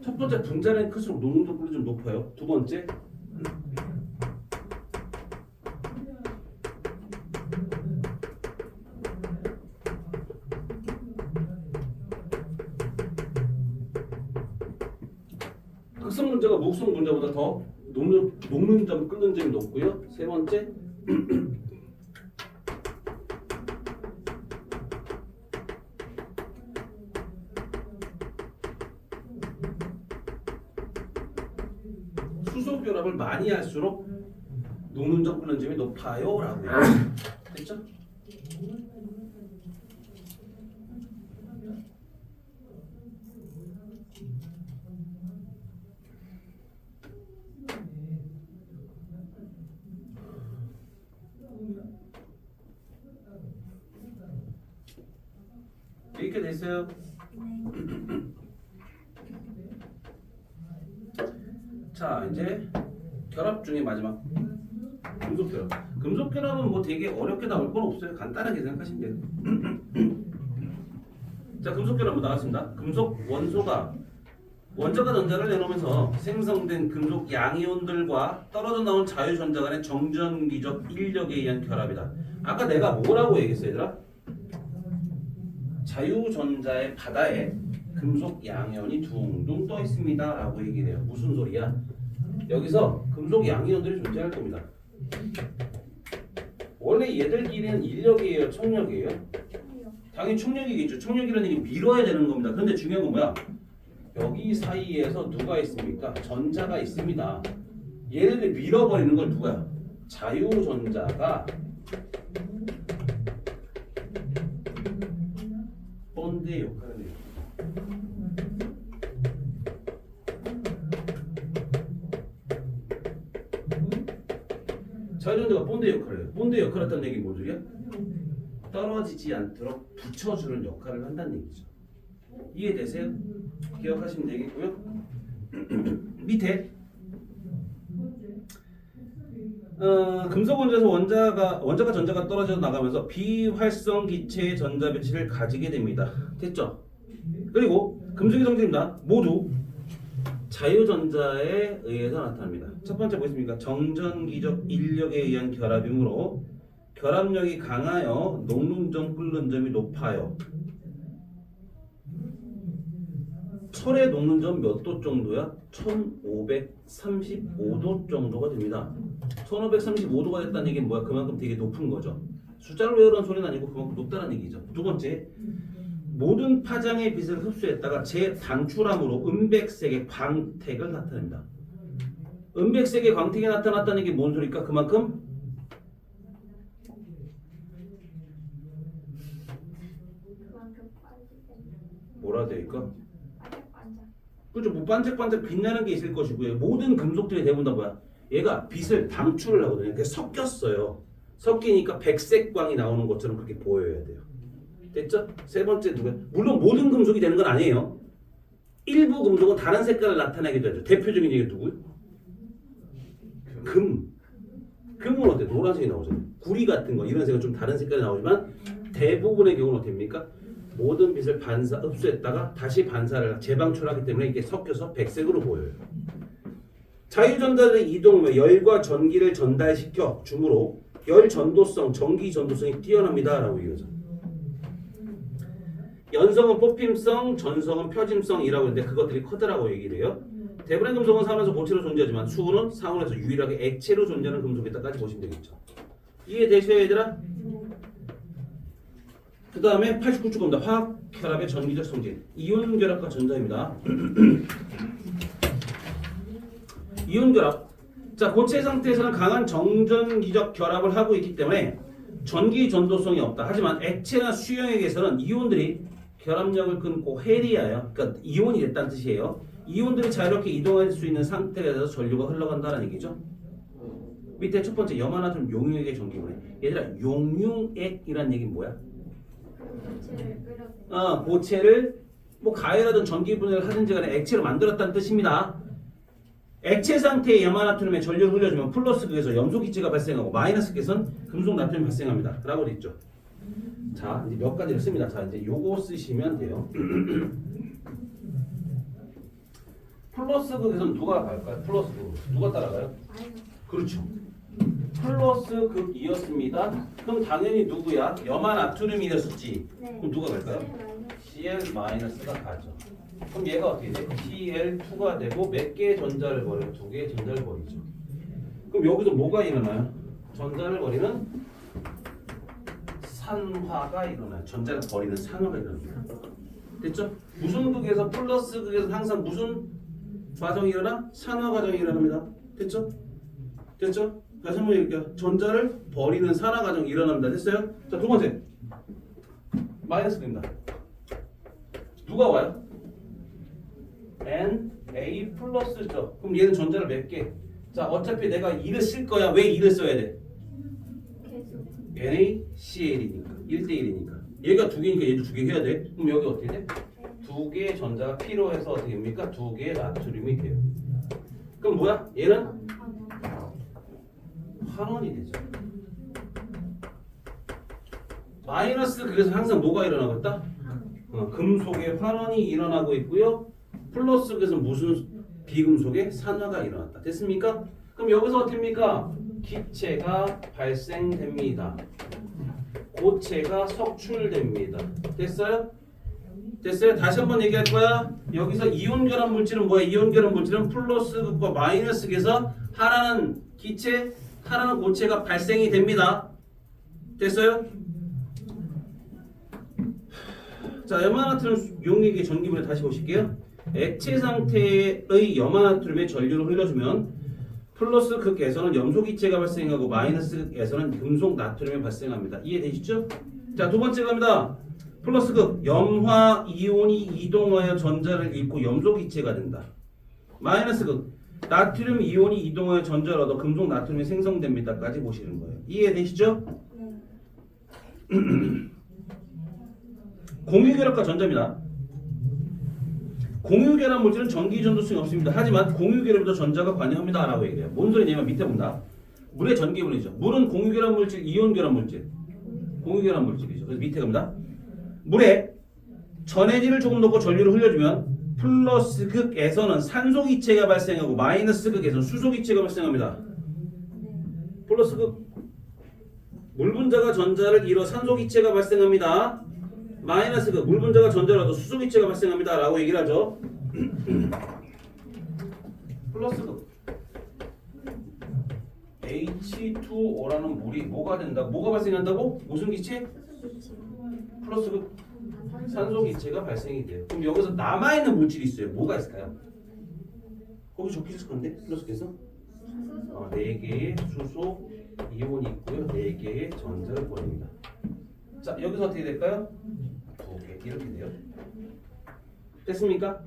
A: 첫 번째 분자량이 클수록 녹는 점 끓는 점 높아요. 두 번째 극성 분자가 목성 분자보다 더 녹는 점 끓는 점이 높고요. 세 번째 수소 결합을 많이 할수록 녹는 점 끓는 점이 높아요 라고 됐죠? 이렇게 됐어요. 자, 이제 결합 중에 마지막 금속 결합. 금속 결합은 뭐 되게 어렵게 나올 건 없어요. 간단하게 생각하시면 돼요. 자, 금속 결합 나왔습니다. 금속 원소가 원자가 전자를 내놓으면서 생성된 금속 양이온들과 떨어져 나온 자유전자 간의 정전기적 인력에 의한 결합이다. 아까 내가 뭐라고 얘기했어, 얘들아? 자유전자의 바다에 금속 양이온이 둥둥 떠 있습니다 라고 얘기를 해요. 무슨 소리야? 여기서 금속 양이온들이 존재할 겁니다. 원래 얘들끼리는 인력이에요,冲력이에요? 당연히冲력이겠죠.冲력이라는 얘기 밀어야 되는 겁니다. 그런데 중요한 건 뭐야? 여기 사이에서 누가 있습니까? 전자가 있습니다. 얘네들 밀어버리는 건 누가야? 자유전자가 본드의 역할을 해요. 자유전자가 본드의 역할을 해요. 본드의 역할을 했다는 얘기는 뭔 소리야? 떨어지지 않도록 붙여주는 역할을 한다는 얘기죠. 이해되세요? 기억하시면 되겠고요. 밑에 금속 원자에서 원자가 전자가 떨어져 나가면서 비활성 기체의 전자 배치를 가지게 됩니다. 됐죠? 그리고 금속의 성질입니다. 모두 자유전자에 의해서 나타납니다. 첫 번째 보겠습니까? 정전기적 인력에 의한 결합이므로 결합력이 강하여 녹는 점 끓는 점이 높아요. 철의 녹는 점 몇 도 정도야? 1535도 정도가 됩니다. 1535도가 됐다는 얘기는 뭐야? 그만큼 되게 높은 거죠. 숫자를 외우라는 소리는 아니고 그만큼 높다는 얘기죠. 두 번째, 모든 파장의 빛을 흡수했다가 재방출함으로 은백색의 광택을 나타냅니다. 은백색의 광택이 나타났다는 게 뭔 소리일까? 그만큼 뭐라 해야 될까? 그렇죠. 뭐 반짝반짝 빛나는 게 있을 것이고요. 모든 금속들이 대부분 다 뭐야? 얘가 빛을 방출을 하거든요. 그게 섞였어요. 섞이니까 백색광이 나오는 것처럼 그렇게 보여야 돼요. 됐죠? 세 번째 누가? 물론 모든 금속이 되는 건 아니에요. 일부 금속은 다른 색깔을 나타내기도 하죠. 대표적인 얘기 누구요? 금. 금은 어때? 노란색이 나오잖아요. 구리 같은 거 이런 색은 좀 다른 색깔이 나오지만 대부분의 경우는 어떻습니까? 모든 빛을 흡수했다가 다시 반사를 재방출하기 때문에 이게 섞여서 백색으로 보여요. 자유전자들의 이동, 열과 전기를 전달시켜 주므로 열 전도성, 전기 전도성이 뛰어납니다라고 얘기하죠. 연성은 뽑힘성, 전성은 표짐성이라고 하는데 그것들이 커드라고 얘기를 해요. 대부분의 금속은 산원에서 고체로 존재하지만 수은은 상온에서 유일하게 액체로 존재하는 금속이다까지 보시면 되겠죠. 이해되셔요 얘들아? 그 다음에 89쪽 겁니다. 화학 결합의 전기적 성질. 이온 결합과 전자입니다. 이온 결합. 자, 고체 상태에서는 강한 정전기적 결합을 하고 있기 때문에 전기 전도성이 없다. 하지만 액체나 수용액에서는 이온들이 결합력을 끊고 해리하여, 그러니까 이온이 됐다는 뜻이에요. 이온들이 자유롭게 이동할 수 있는 상태가 돼서 전류가 흘러간다는 얘기죠. 밑에 첫 번째 염화나트륨 용융액의 전기분해. 얘들아, 용융액이란 얘기는 뭐야?
B: 고체를 끓여서
A: 고체를 뭐 가열하든 전기분해를 하든지 간에 액체로 만들었다는 뜻입니다. 액체 상태의 염화나트륨에 전류를 흘려주면 플러스 극에서 염소기체가 발생하고 마이너스 극에서는 금속 나트륨이 발생합니다. 라고 돼 있죠. 자, 이제 몇 가지를 씁니다. 자, 이제 요거 쓰시면 돼요. 플러스 극에서는 누가 갈까요? 플러스 극. 누가 따라가요?
B: 마이너스
A: 그렇죠. 플러스 극이었습니다. 그럼 당연히 누구야? 염화나트륨이었었지.
B: 네.
A: 그럼 누가 갈까요? Cl-가 가죠. 그럼 얘가 어떻게 돼? Cl2가 되고 몇 개의 전자를 버려요? 2개의 전자를 버리죠. 그럼 여기서 뭐가 일어나요? 전자를 버리는 산화가 일어나요. 전자를 버리는 산화가 일어납니다. 됐죠? 무슨 극에서 플러스 극에서 항상 무슨 과정이 일어나? 산화 과정이 일어납니다. 됐죠? 됐죠? 다시 한번 얘기할게요. 전자를 버리는 산화 과정이 일어납니다. 됐어요? 자, 두 번째. 마이너스 극입니다. 누가 와요? Na 플러스죠. 그럼 얘는 전자를 몇 개? 자, 어차피 내가 2를 쓸 거야. 왜 2를 써야 돼?
B: 계속
A: NaCl이니까 1대1이니까 얘가 2개니까 얘도 2개 해야 돼. 그럼 여기 어떻게 돼? 2개의 전자가 필요해서 어떻게 됩니까? 2개의 나트륨이 돼요. 그럼 뭐야? 얘는 환원이 되죠. 마이너스 그래서 항상 뭐가 일어나고 있다? 금속의 환원이 일어나고 있고요. 플러스 그래서 무슨 비금속의 산화가 일어났다. 됐습니까? 그럼 여기서 어떻습니까? 기체가 발생됩니다. 고체가 석출됩니다. 됐어요? 됐어요? 다시 한번 얘기할 거야. 여기서 이온 결합 물질은 뭐야? 이온 결합 물질은 플러스 극과 마이너스 극에서 하나는 기체, 하나는 고체가 발생이 됩니다. 됐어요? 자, 염화나트륨 용액의 전기분해 다시 보실게요. 액체 상태의 염화나트륨에 전류를 흘려주면 플러스 극에서는 염소기체가 발생하고 마이너스 극에서는 금속 나트륨이 발생합니다. 이해되시죠? 자, 두 번째 갑니다. 플러스 극 염화 이온이 이동하여 전자를 잃고 염소기체가 된다. 마이너스 극 나트륨 이온이 이동하여 전자를 얻어 금속 나트륨이 생성됩니다까지 보시는 거예요. 이해되시죠? 공유결합과 전자입니다. 공유결합 물질은 전기 전도성이 없습니다. 하지만 공유결합에도 전자가 관여합니다. 라고 얘기해요. 뭔 소리냐면 밑에 본다. 물의 전기분해죠. 물은 공유결합 물질, 이온결합 물질. 공유결합 물질이죠. 그래서 밑에 갑니다. 물에 전해질을 조금 넣고 전류를 흘려주면 플러스 극에서는 산소기체가 발생하고 마이너스 극에서는 수소기체가 발생합니다. 플러스 극 물 분자가 전자를 잃어 산소기체가 발생합니다. 마이너스 극 물 분자가 전자를 얻어 수소기체가 발생합니다. 라고 얘기를 하죠. 플러스 극 H2O라는 물이 뭐가 된다고? 뭐가 발생한다고? 무슨 기체? 플러스 극 산소기체가 발생이 돼요. 그럼 여기서 남아있는 물질이 있어요. 뭐가 있을까요? 거기 적혀있을 건데 플러스께서 4개의 수소 이온이 있고요. 4개의 전자를 보냅니다. 자, 여기서 어떻게 될까요? 2개 이렇게 돼요. 됐습니까?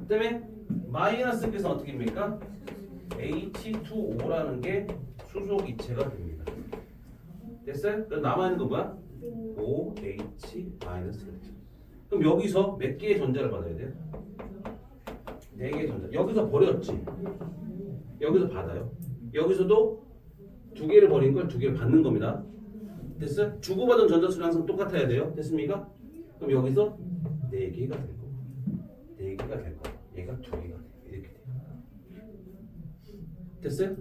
A: 그 다음에 마이너스께서 어떻게 됩니까? H2O라는 게 수소기체가 됩니다. 됐어요? 그럼 남아있는 거 뭐야? OH 마이너스. 그럼 여기서 몇 개의 전자를 받아야 돼요? 4개의 전자. 여기서 버렸지. 여기서 받아요. 여기서도 2개를 버린 걸 2개를 받는 겁니다. 됐어요? 주고받은 전자수는 항상 똑같아야 돼요. 됐습니까? 그럼 여기서 4개가 될 거고 4개가 될 거고 얘가 2개가 돼. 이렇게 돼요. 됐어요?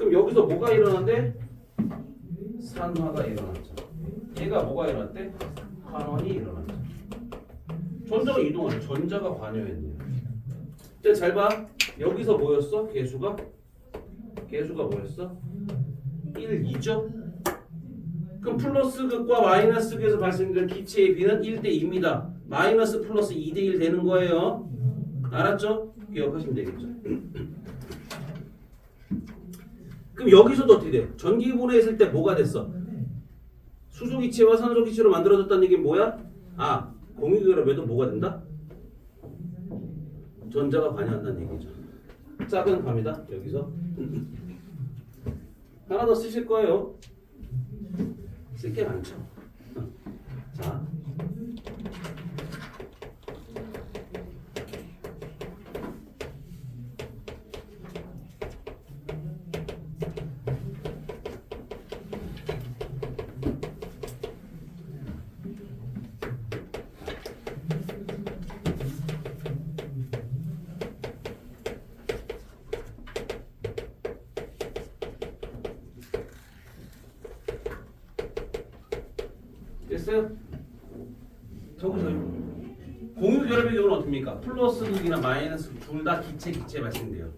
A: 그럼 여기서 뭐가 일어난대? 산화가 일어났죠. 얘가 뭐가 일어났대? 환원이 일어났죠. 전자가 이동하네. 전자가 관여했네요. 자, 잘 봐. 여기서 뭐였어? 개수가 뭐였어? 1, 2죠? 그럼 플러스 극과 마이너스 극에서 발생된 기체의 비는 1대 2입니다. 마이너스 플러스 2대 1 되는 거예요. 알았죠? 기억하시면 되겠죠. 그럼 여기서도 어떻게 돼? 전기분해했을 때 뭐가 됐어? 수소기체와 산소기체로 만들어졌다는 얘기는 뭐야? 아, 공유결합에도 뭐가 된다? 전자가 관여한다는 얘기죠. 짝은 갑니다. 여기서 하나 더 쓰실 거예요. 쓸 게 많죠. 자, 됐어요? 저기서요. 공유결합의 경우는 어떻습니까? 플러스 극이나 마이너스 둘 다 기체 발생돼요.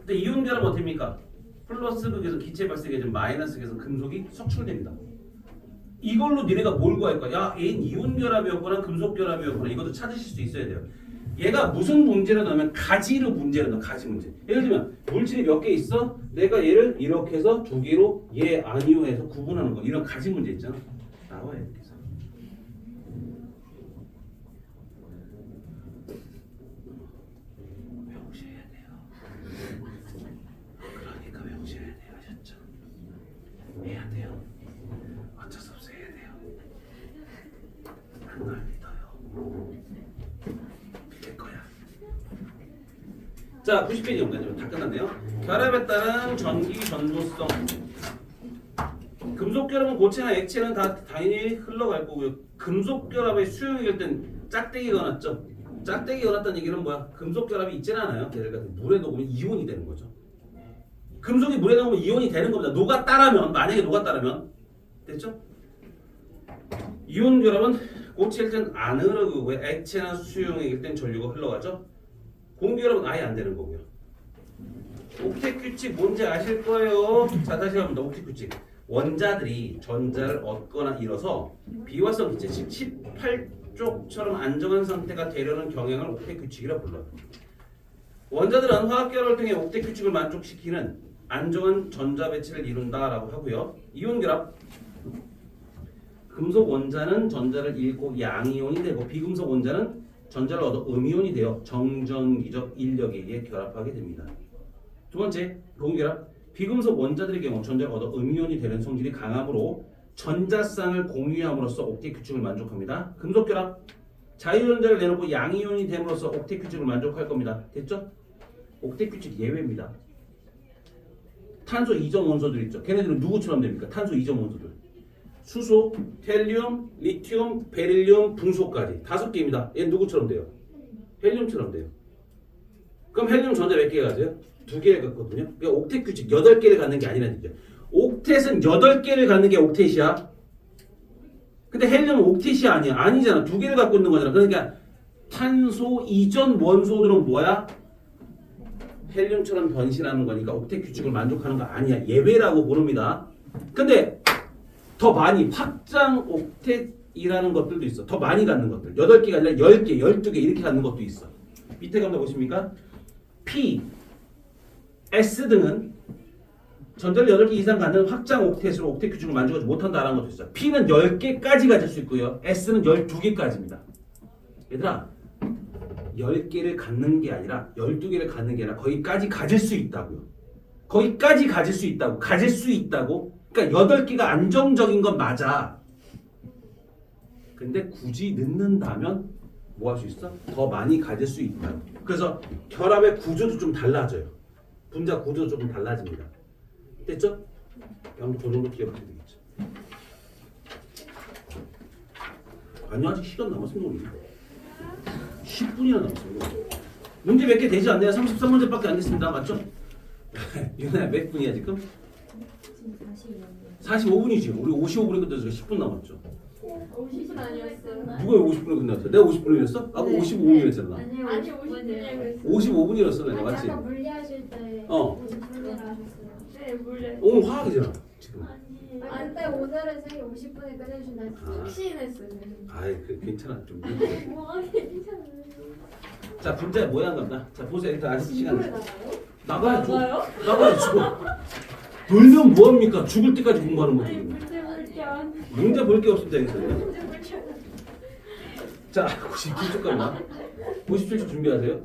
A: 근데 이온결합은 어떻습니까? 플러스 극에서 기체 발생이 되면 마이너스 극에서 금속이 석출됩니다. 이걸로 니네가 뭘 구할 거야? 야, 얘는 이온결합이었거나 금속결합이었거나 이것도 찾으실 수 있어야 돼요. 얘가 무슨 문제를 넣으면 가지로 문제를 넣어. 가지 문제. 예를 들면 물질이 몇 개 있어? 내가 얘를 이렇게 해서 두 개로 얘 아니오 해서 구분하는 거. 이런 가지 문제 있잖아. 나와야 돼. 외우셔야 돼요. 그러니까 외우셔야 돼요. 하셨죠? 해야 돼요. 어쩔 수 없어 해야 돼요. 안 날 믿어요. 믿을 거야. 자, 90페이지 정도 다 끝났네요. 결합에 따른 전기 전도성. 금속 결합은 고체나 액체는 다 당연히 흘러갈 거고요. 금속 결합의 수용일 땐 짝대기가 났죠. 짝대기가 났다는 얘기는 뭐야? 금속 결합이 있지는 않아요. 예를 들어 물에 녹으면 이온이 되는 거죠. 금속이 물에 녹으면 이온이 되는 겁니다. 녹았다라면, 만약에 녹았다라면 됐죠? 이온 결합은 고체일 땐 안 흐르고 액체나 수용액일 땐 전류가 흘러가죠. 공기 결합은 아예 안 되는 거고요. 옥텟 규칙 뭔지 아실 거예요. 자, 다시 한번 더 옥텟 규칙. 원자들이 전자를 얻거나 잃어서 비활성 기체, 즉 18쪽처럼 안정한 상태가 되려는 경향을 옥텟 규칙이라 불러요. 원자들은 화학결합을 통해 옥텟 규칙을 만족시키는 안정한 전자 배치를 이룬다라고 하고요. 이온 결합, 금속 원자는 전자를 잃고 양이온이 되고 비금속 원자는 전자를 얻어 음이온이 되어 정전기적 인력에 의해 결합하게 됩니다. 두 번째, 공유결합. 비금속 원자들의 경우 전자를 얻어 음이온이 되는 성질이 강하므로 전자쌍을 공유함으로써 옥텟 규칙을 만족합니다. 금속결합. 자유전자를 내놓고 양이온이 됨으로써 옥텟 규칙을 만족할 겁니다. 됐죠? 옥텟 규칙 예외입니다. 탄소 이전 원소들 있죠. 걔네들은 누구처럼 됩니까? 탄소 이전 원소들. 수소, 헬륨, 리튬, 베릴륨, 붕소까지 5개입니다. 얘는 누구처럼 돼요? 헬륨처럼 돼요. 그럼 헬륨 전자 몇 개가 가져요? 2개를 갖거든요. 그러니까 옥텟 규칙 8개를 갖는 게 아니라는 얘기죠. 옥텟은 8개를 갖는 게 옥텟이야. 근데 헬륨은 옥텟이 아니야. 아니잖아. 2개를 갖고 있는 거잖아. 그러니까 탄소 이전 원소들은 뭐야? 헬륨처럼 변신하는 거니까 옥텟 규칙을 만족하는 거 아니야. 예외라고 부릅니다. 근데 더 많이 확장 옥텟이라는 것들도 있어. 더 많이 갖는 것들. 8개가 아니라 10개, 12개 이렇게 갖는 것도 있어. 밑에 가면 보십니까? P, S 등은 전자를 8개 이상 갖는 확장 옥텟으로 옥텟 규칙을 만족하지 못한다는 것도 있어요. P는 10개까지 가질 수 있고요. S는 12개까지입니다. 얘들아, 10개를 갖는 게 아니라 12개를 갖는 게 아니라 거기까지 가질 수 있다고요. 거기까지 가질 수 있다고. 가질 수 있다고. 그러니까 8개가 안정적인 건 맞아. 근데 굳이 넣는다면 뭐 할 수 있어? 더 많이 가질 수 있다. 그래서 결합의 구조도 좀 달라져요. 분자 구조도 조금 달라집니다. 됐죠? 아무튼 그 정도 기억하시면 되겠죠. 아니요, 아직 시간 남았습니다. 우리 10분이나 남았습니다. 문제 몇 개 되지 않네요. 33문제밖에 안 됐습니다. 맞죠? 유나야 몇 분이야 지금?
B: 지금 45분.
A: 45분이지. 우리 55분에 끝내서 10분 남았죠.
B: 50분 아니었어요?
A: 누가 50분에 끝났어? 내가 50분이랬어? 아까 55분이랬잖아.
B: 아니요.
C: 아니 50분이라고 했어요.
A: 55분이었어 내가
B: 아니
A: 맞지?
B: 아까 물리하실 때
A: 어.
B: 50분이라 하셨어요.
C: 네 몰래.
A: 오늘 화학이잖아 지금.
C: 아니
B: 아 그때 오늘은 생일 50분에 끝내준다 했어요.
A: 아.
C: 확신했어요.
A: 아이 괜찮아 좀.
C: 뭐하게 괜찮아요.
A: 자 분자 모양 간다. 자 보세요 일단 아직 시간.
B: 이거를
A: 나가야죠.
C: 나가요?
A: 나가야죠. 돌면 뭐합니까? 죽을 때까지 공부하는
C: 아니
A: 거지.
C: 문제 볼게 안.
A: 문제 볼 게 없을 때 있어요.
C: 문제 볼게 안.
A: 자 97초까지만. 57초 준비하세요.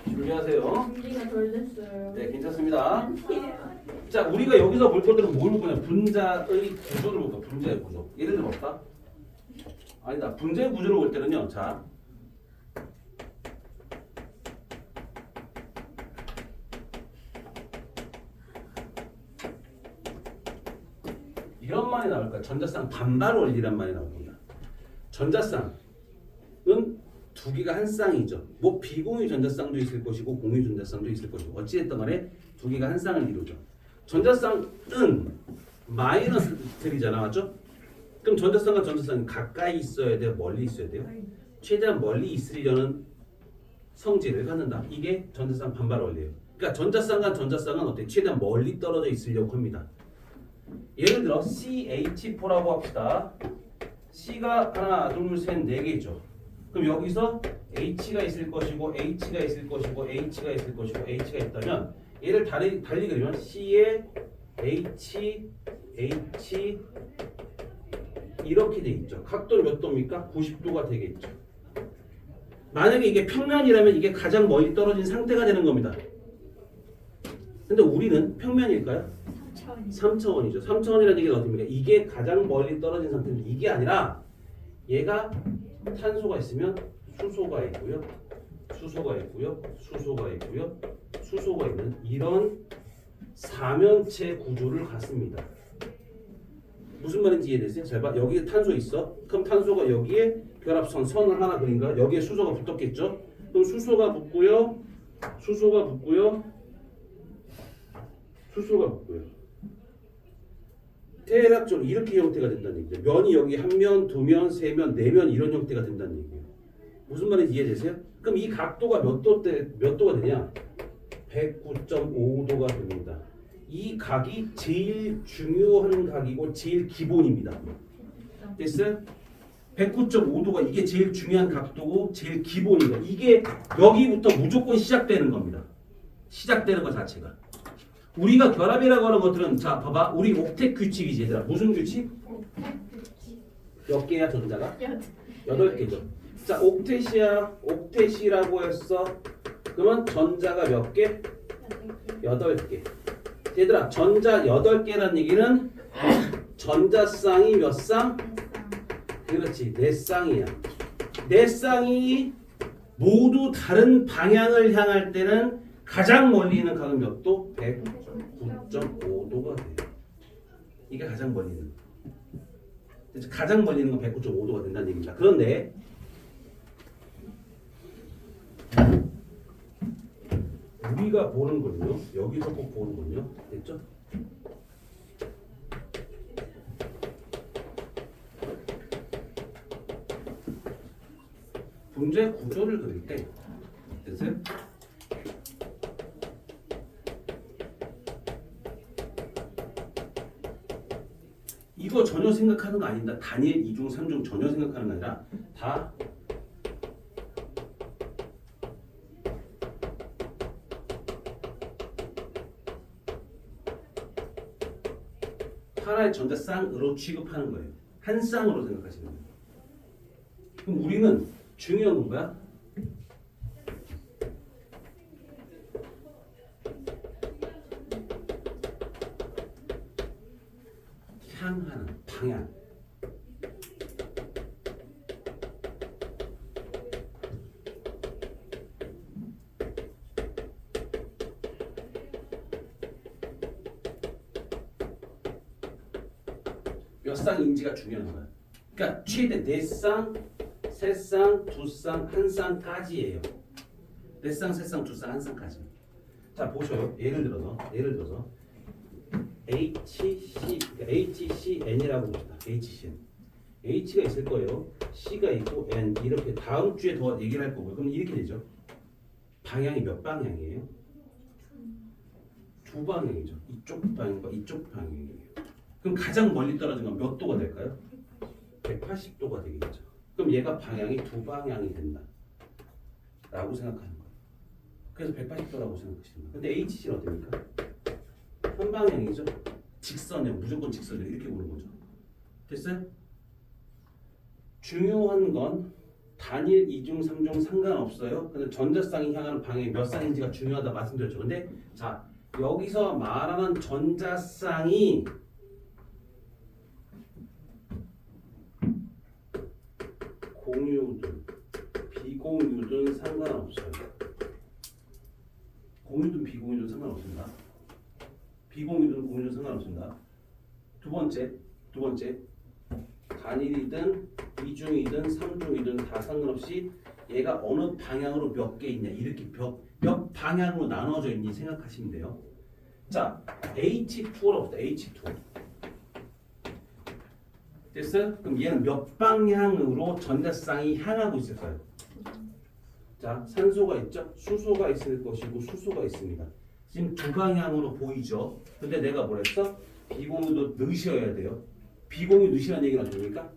A: 준비하세요.
C: 준비가 덜 됐어요.
A: 네 괜찮습니다. 자 우리가 여기서 볼 것들은 뭘 볼 거냐? 분자의 구조를 볼 거야. 분자의 구조. 예를 들어 볼까? 아니다. 분자의 구조를 볼 때는요. 자 이런 말이 나올 거야. 전자쌍 반발 원리란 말이 나올 겁니다. 전자쌍은 두 개가 한 쌍이죠. 뭐 비공유 전자쌍도 있을 것이고 공유 전자쌍도 있을 것이고 어찌됐든 간에 두 개가 한 쌍을 이루죠. 전자쌍은 마이너스 틀이잖아, 맞죠? 그럼 전자쌍과 전자쌍이 가까이 있어야 돼요, 멀리 있어야 돼요? 최대한 멀리 있으려는 성질을 갖는다. 이게 전자쌍 반발 원리예요. 그러니까 전자쌍과 전자쌍은 어때? 최대한 멀리 떨어져 있으려고 합니다. 예를 들어 CH4라고 합시다. C가 하나, 둘, 셋, 네 개죠. 그럼 여기서 H가 있을 것이고 H가 있을 것이고 H가 있을 것이고 H가 있다면 얘를 달리 그리면 C에 H, H 이렇게 돼 있죠. 각도는 몇 도입니까? 90도가 되겠죠. 만약에 이게 평면이라면 이게 가장 멀리 떨어진 상태가 되는 겁니다. 근데 우리는 평면일까요? 3차원이죠. 3차원이라는 얘기는 어떻습니까? 이게 가장 멀리 떨어진 상태인데 이게 아니라 얘가 탄소가 있으면 수소가 있고요. 수소가 있고요. 수소가 있고요. 수소가 있는 이런 사면체 구조를 갖습니다. 무슨 말인지 이해되세요? 잘 봐. 여기에 탄소 있어. 그럼 탄소가 여기에 결합선 선을 하나 그린가? 여기에 수소가 붙었겠죠? 그럼 수소가 붙고요. 수소가 붙고요. 수소가 붙고요. 대략적으로 이렇게 형태가 된다는 얘기죠. 면이 여기 한 면, 두 면, 세 면, 네 면 이런 형태가 된다는 얘기예요. 무슨 말인지 이해되세요? 그럼 이 각도가 몇 도가 되냐? 109.5도가 됩니다. 이 각이 제일 중요한 각이고 제일 기본입니다. 됐어요? 109.5도가 이게 제일 중요한 각도고 제일 기본이다. 이게 여기부터 무조건 시작되는 겁니다. 시작되는 것 자체가. 우리가 결합이라고 하는 것들은 자 봐봐 우리 옥텟 규칙이지 얘들아. 무슨 규칙? 몇 개야 전자가? 8개죠. 자 옥텟이라고 했어. 그러면 전자가 몇 개? 8개. 얘들아 전자 8개라는 얘기는 전자쌍이 몇 쌍? 그렇지 4쌍이야. 4쌍이 모두 다른 방향을 향할 때는 가장 멀리 있는 각은 몇 도? 109.5도가 돼요. 이게 가장 멀리 있는 거. 가장 멀리 있는 건 109.5도가 된다는 얘기입니다. 그런데 우리가 보는 건요. 여기서 꼭 보는 건요. 됐죠? 분자 구조를 그릴 때 됐어요? 이거 전혀 생각하는 거 아닙니다. 단일, 이중, 삼중 전혀 생각하는 거 아니라 다 하나의 전자쌍으로 취급하는 거예요. 한 쌍으로 생각하시는 거예요. 그럼 우리는 중요한 건 뭐야? 향하는 방향. 몇 쌍인지가 중요한 거야. 그러니까 최대 4쌍, 3쌍, 2쌍, 1쌍까지예요. 4쌍, 3쌍, 2쌍, 1쌍까지. 자 보셔요. 예를 들어서 HCN이라고 봅시다. HCN. H가 있을 거예요. C가 있고 N 이렇게 다음 주에 더 얘기를 할 거고요. 그럼 이렇게 되죠. 방향이 몇 방향이에요? 두 방향이죠. 이쪽 방향과 이쪽 방향이에요. 그럼 가장 멀리 떨어진 건 몇 도가 될까요? 180도가 되겠죠. 그럼 얘가 방향이 두 방향이 된다. 라고 생각하는 거예요. 그래서 180도라고 생각하시는 거예요. 근데 HC는 어떻습니까? 한 방향이죠. 직선이요. 무조건 직선이요. 이렇게 보는 거죠. 됐어요? 중요한 건 단일, 이중, 삼중 상관없어요. 근데 전자쌍이 향하는 방향이 몇 쌍인지가 중요하다 말씀드렸죠. 근데 자 여기서 말하는 전자쌍이 공유든 비공유든 상관없어요. 공유든 비공유든 상관없습니다. 비공유든 공유든 상관없습니다. 두 번째 단일이든 이중이든 삼중이든 다 상관없이 얘가 어느 방향으로 몇 개 있냐 이렇게 몇 방향으로 나눠져 있니 생각하시면 돼요. 자 H2로 봅시다. H2 됐어요? 그럼 얘는 몇 방향으로 전자쌍이 향하고 있을까요? 자 산소가 있죠? 수소가 있을 것이고 수소가 있습니다. 지금 두 방향으로 보이죠? 근데 내가 뭐랬어? 비공유도 넣으셔야 돼요. 비공유 넣으시라는 얘기는 어떻습니까?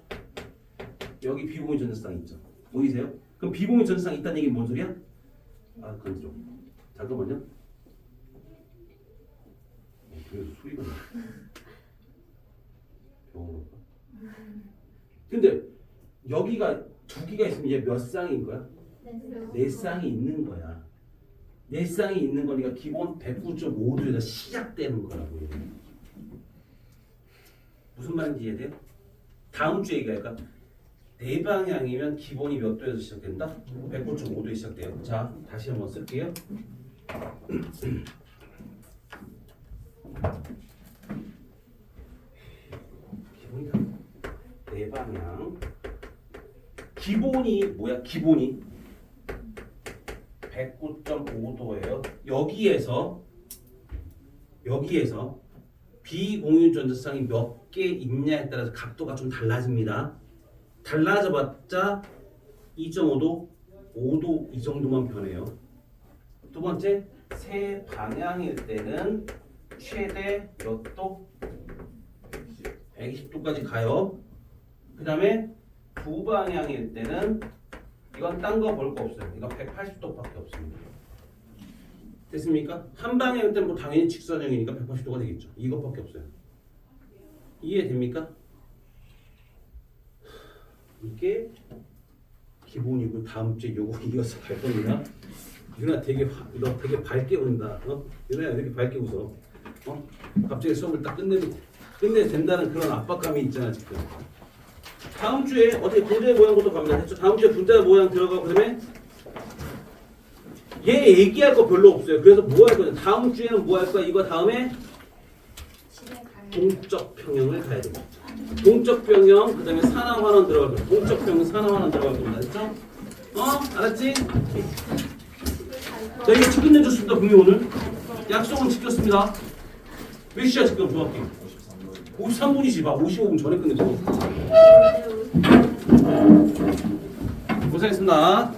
A: 여기 비공유 전자쌍 있죠? 보이세요? 그럼 비공유 전자쌍 있다는 얘기는 뭔 소리야? 아 그건 좀 잠깐만요. 그래서 소리가 나. 병원 올까? 근데 여기가 두 개가 있으면 얘 몇 쌍인 거야? 네 쌍이 있는 거야. 네 쌍이 있는 거니까 기본 109.5도에서 시작되는 거라고. 무슨 말인지 이해돼요? 다음 주에 얘기할까? 네 방향이면 기본이 몇 도에서 시작된다? 109.5도에 시작돼요. 자, 다시 한번 쓸게요. 기본이 다 네 방향. 기본이 뭐야? 기본이 109.5도예요. 여기에서 비공유 전자쌍이 몇 개 있냐에 따라서 각도가 좀 달라집니다. 달라져봤자 2.5도, 5도 이 정도만 변해요. 두 번째, 세 방향일 때는 최대 몇 도? 120도까지 가요. 그 다음에 두 방향일 때는 이건 딴 거 볼 거 없어요. 이건 180도밖에 없습니다. 됐습니까? 한 방향일 때는 뭐 당연히 직선형이니까 180도가 되겠죠. 이것밖에 없어요. 이해됩니까? 이게 기본이고 다음 주에 요거 이어서 갈 겁니다. 유나 너 되게 밝게 운다. 유나야 이렇게 밝게 웃어. 갑자기 수업을 딱 끝내야 된다는 그런 압박감이 있잖아 지금. 다음 주에 어떻게 분자 모양부터 갑니다. 했죠? 다음 주에 분자 모양 들어가고 그다음에 얘 얘기할 거 별로 없어요. 그래서 뭐 할 거냐? 다음 주에는 뭐 할 거야? 이거 다음에 동적 평형을 가야 됩니다. 동적 평형 그다음에 산화환원 들어갈 거야. 동적 평형 산화환원 들어갈 겁니다. 됐죠? 알았지? 자 이거 집 끝내줬습니다. 분명 오늘 약속은 지켰습니다. 몇 시야 지금 정확히? 53분이지. 막 55분 전에 끝냈어. 고생했습니다.